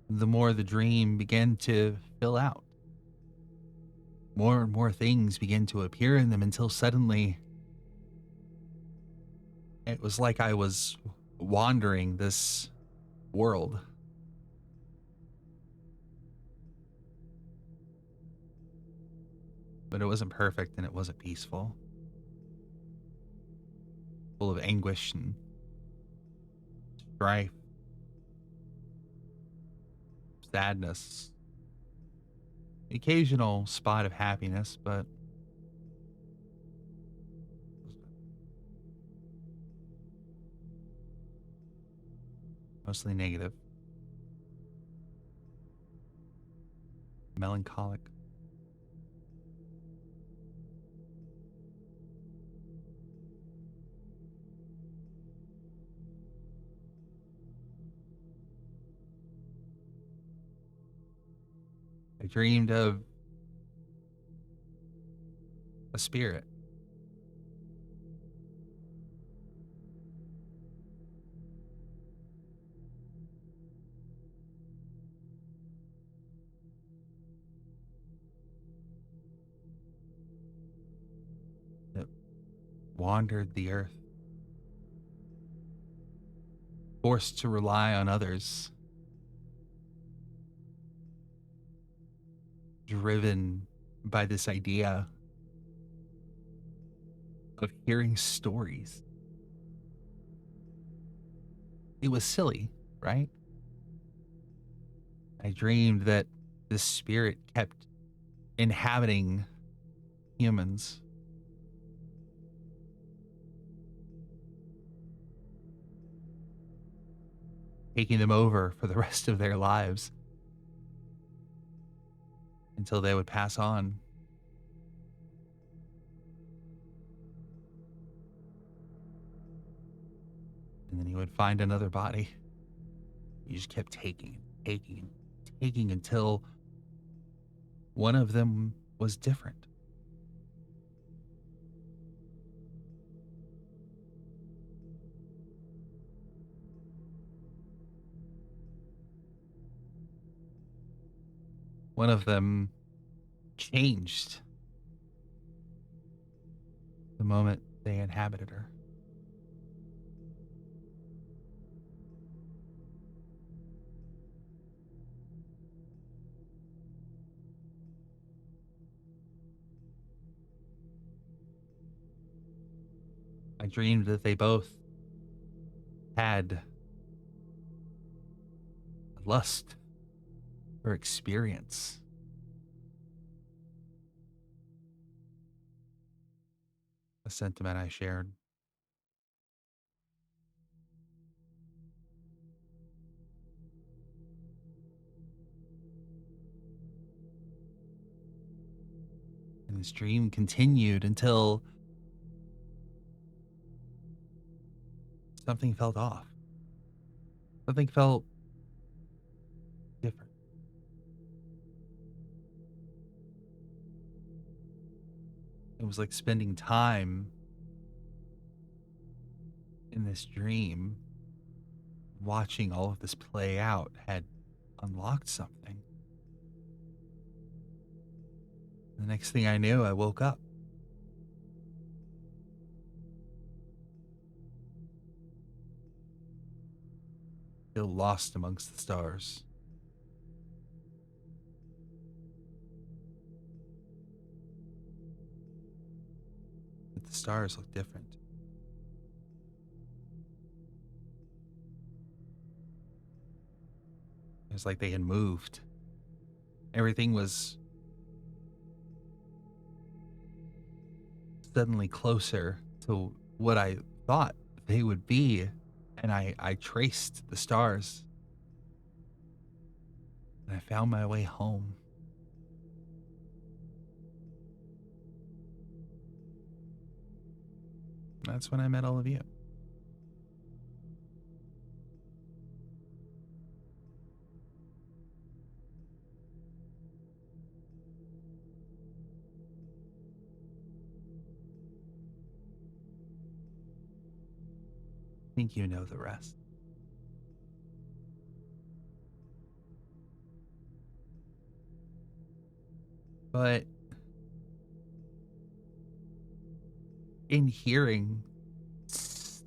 the more the dream began to fill out. More and more things began to appear in them until suddenly it was like I was wandering this world. But it wasn't perfect and it wasn't peaceful. Full of anguish and strife, sadness, occasional spot of happiness, but mostly negative, melancholic. I dreamed of a spirit that wandered the earth, forced to rely on others, driven by this idea of hearing stories. It was silly, right? I dreamed that this spirit kept inhabiting humans, taking them over for the rest of their lives until they would pass on. And then he would find another body. He just kept taking until one of them was different. One of them changed the moment they inhabited her. I dreamed that they both had a lust for experience. A sentiment I shared. And this dream continued until something felt off. Something felt different. was like spending time in this dream, watching all of this play out, had unlocked something. The next thing I knew, I woke up. Still lost amongst the stars. But the stars look different. It was like they had moved. Everything was suddenly closer to what I thought they would be. And I traced the stars. And I found my way home. That's when I met all of you. I think you know the rest. But in hearing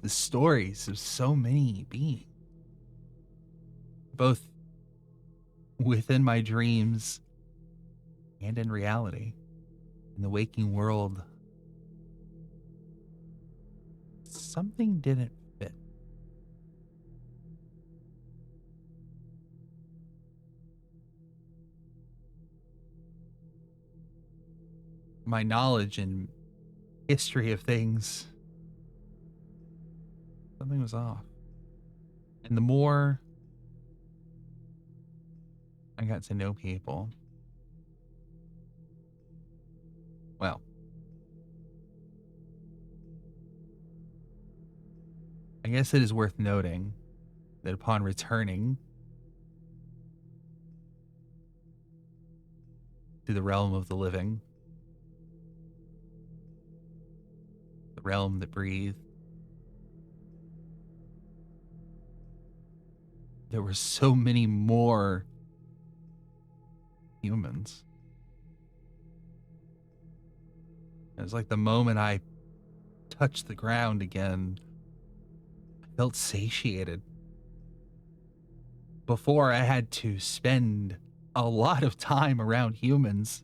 the stories of so many beings, both within my dreams and in reality, in the waking world, something didn't fit. My knowledge and history of things, something was off. And the more I got to know people, well, I guess it is worth noting that upon returning to the realm of the living, the realm that breathed, there were so many more humans. It was like the moment I touched the ground again, I felt satiated. Before, I had to spend a lot of time around humans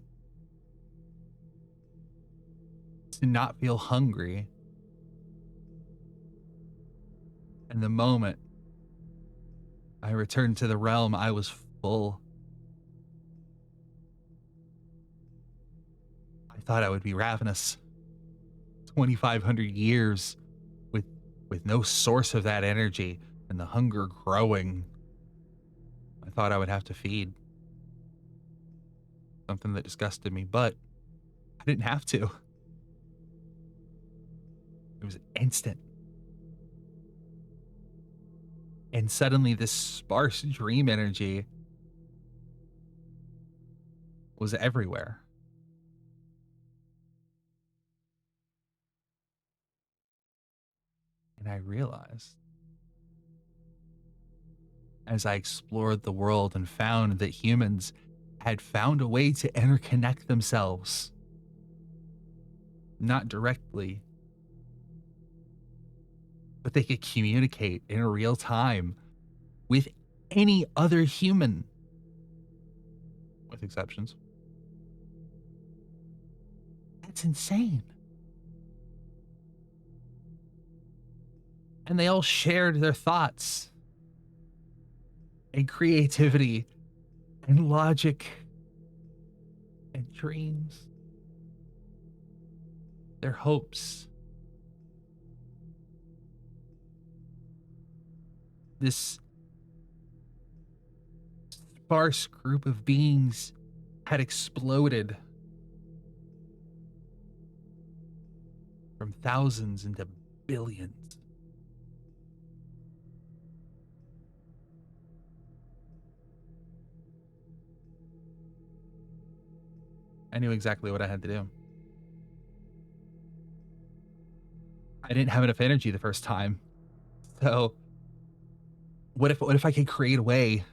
to not feel hungry. And the moment I returned to the realm, I was full. I thought I would be ravenous. 2,500 years with no source of that energy and the hunger growing. I thought I would have to feed. Something that disgusted me, but I didn't have to. It was instant. And suddenly this sparse dream energy was everywhere. And I realized, as I explored the world and found that humans had found a way to interconnect themselves, not directly, but they could communicate in real time with any other human, with exceptions. That's insane. And they all shared their thoughts and creativity and logic and dreams, their hopes. This sparse group of beings had exploded from thousands into billions. I knew exactly what I had to do. I didn't have enough energy the first time. So what if I could create a way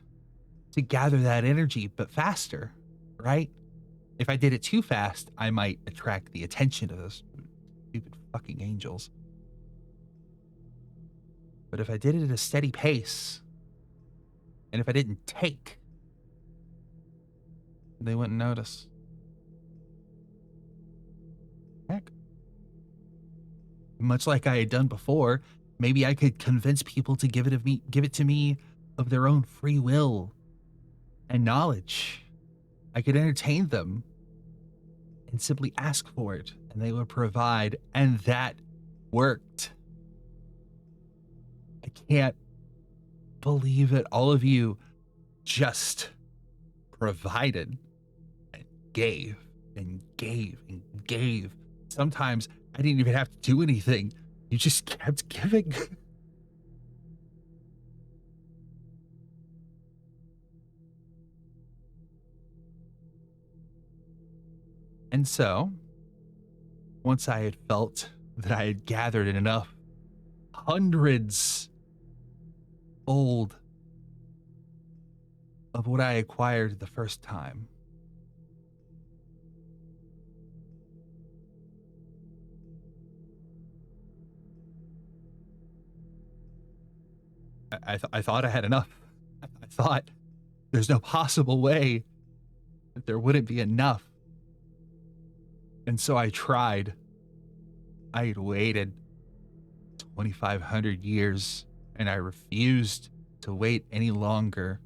to gather that energy but faster, right? If I did it too fast, I might attract the attention of those stupid fucking angels. But if I did it at a steady pace, and if I didn't take, they wouldn't notice. Heck. Much like I had done before, maybe I could convince people to give it to me of their own free will and knowledge. I could entertain them and simply ask for it, and they would provide, and that worked. I can't believe it. All of you just provided and gave and gave and gave. Sometimes I didn't even have to do anything. You just kept giving. And so, once I had felt that I had gathered enough, hundreds fold of what I acquired the first time, I thought I had enough. I thought there's no possible way that there wouldn't be enough. And so I tried. I had waited 2,500 years and I refused to wait any longer.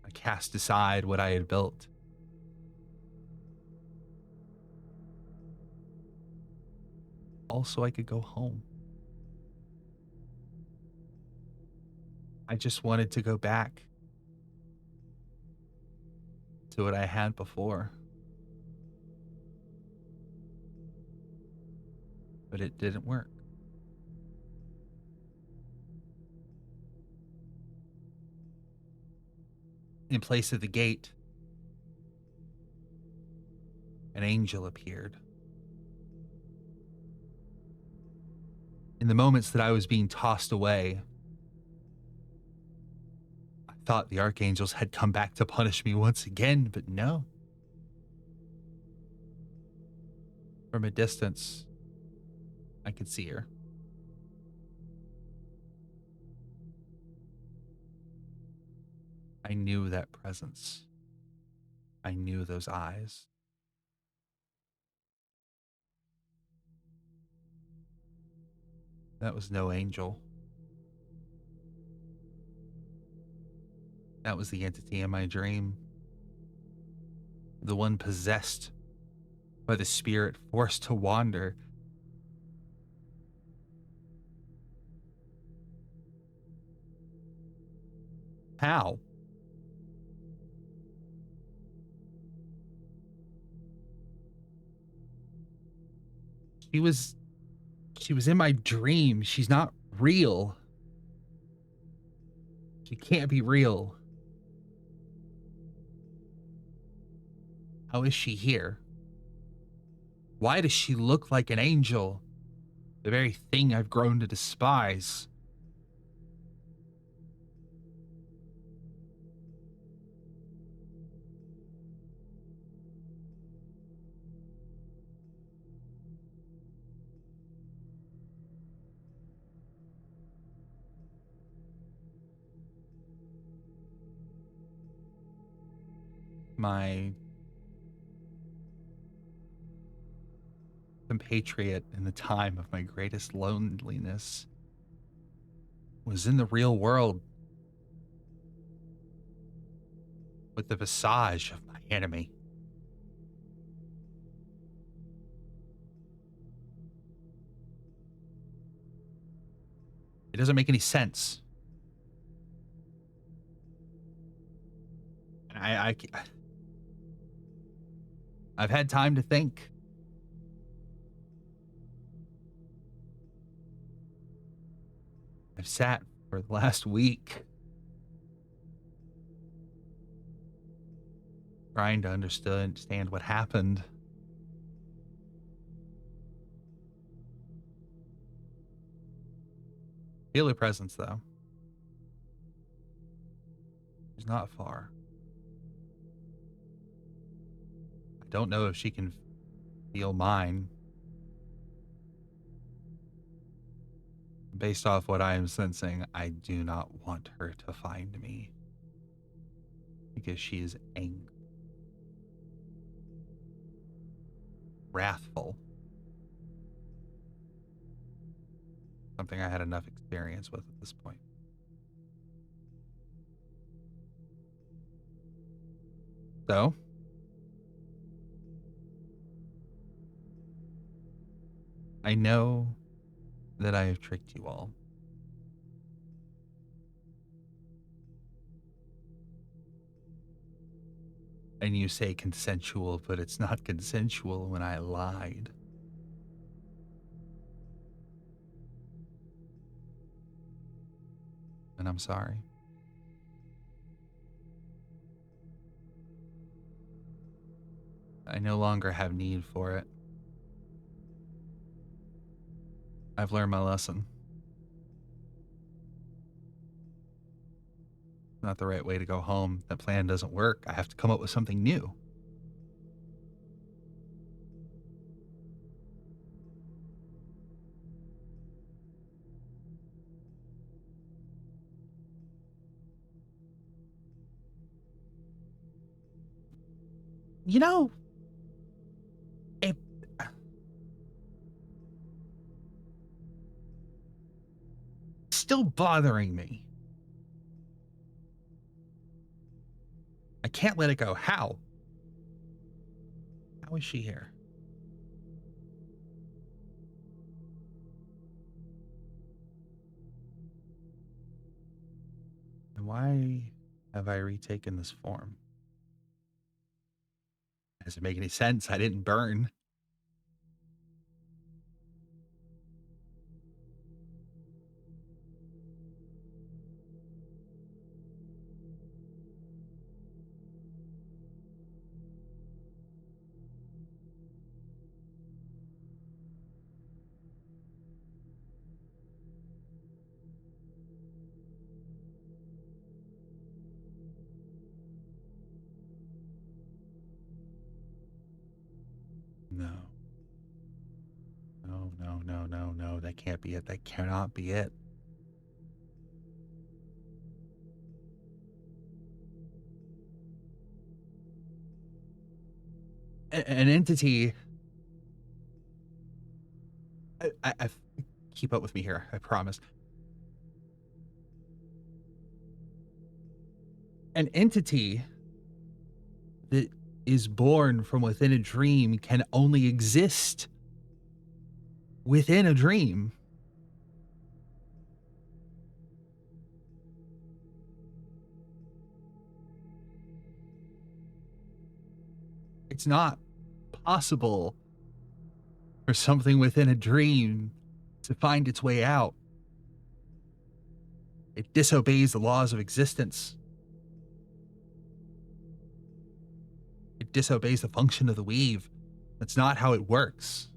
I cast aside what I had built. Also, I could go home. I just wanted to go back to what I had before. But it didn't work. In place of the gate, an angel appeared. In the moments that I was being tossed away, I thought the archangels had come back to punish me once again, but no. From a distance, I could see her. I knew that presence. I knew those eyes. That was no angel. That was the entity in my dream. The one possessed by the spirit, forced to wander. How? She was in my dream. She's not real. She can't be real. How is she here? Why does she look like an angel? The very thing I've grown to despise. My compatriot in the time of my greatest loneliness was in the real world with the visage of my enemy. It doesn't make any sense. And I've had time to think. I've sat for the last week trying to understand what happened. Feel her presence, though. She's not far. I don't know if she can feel mine. Based off what I am sensing, I do not want her to find me. Because she is angry. Wrathful. Something I had enough experience with at this point. So, I know that I have tricked you all. And you say consensual, but it's not consensual when I lied. And I'm sorry. I no longer have need for it. I've learned my lesson. Not the right way to go home. That plan doesn't work. I have to come up with something new. You know, it still bothering me. I can't let it go. How? How is she here? And why have I retaken this form? Does it make any sense? I didn't burn. No. No, no, no, no, no. That can't be it. That cannot be it. An entity. I keep up with me here. I promise. An entity that is born from within a dream can only exist within a dream. It's not possible for something within a dream to find its way out. It disobeys the laws of existence. It disobeys the function of the weave. That's not how it works.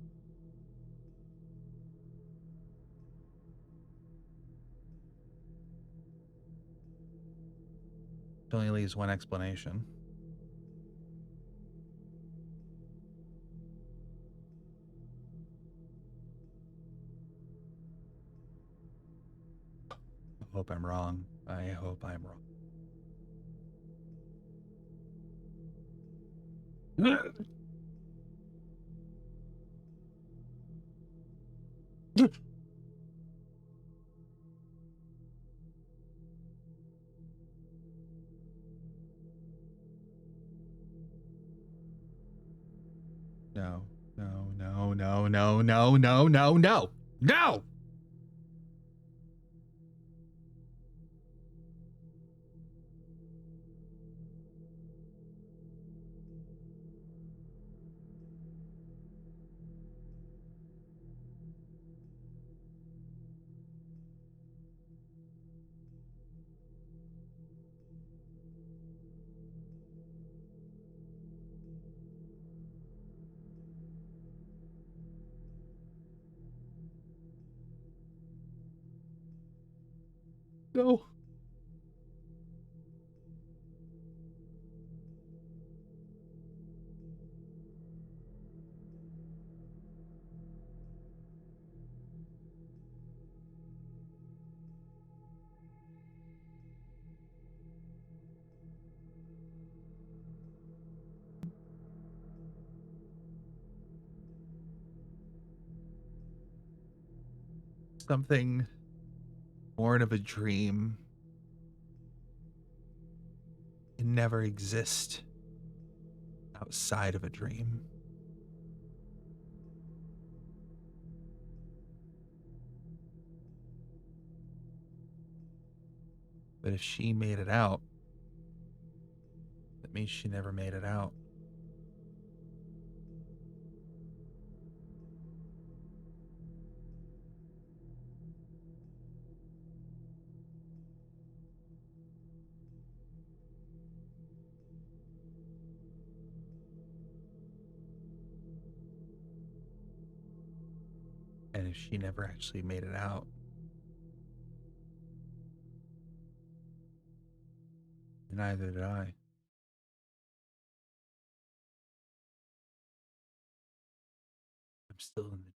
It only leaves one explanation. I hope I'm wrong. I hope I'm wrong. No, no, no, no, no, no, no, no, no, no! No. Something born of a dream can never exist outside of a dream. But if she made it out, that means she never made it out. And if she never actually made it out, neither did I. I'm still in the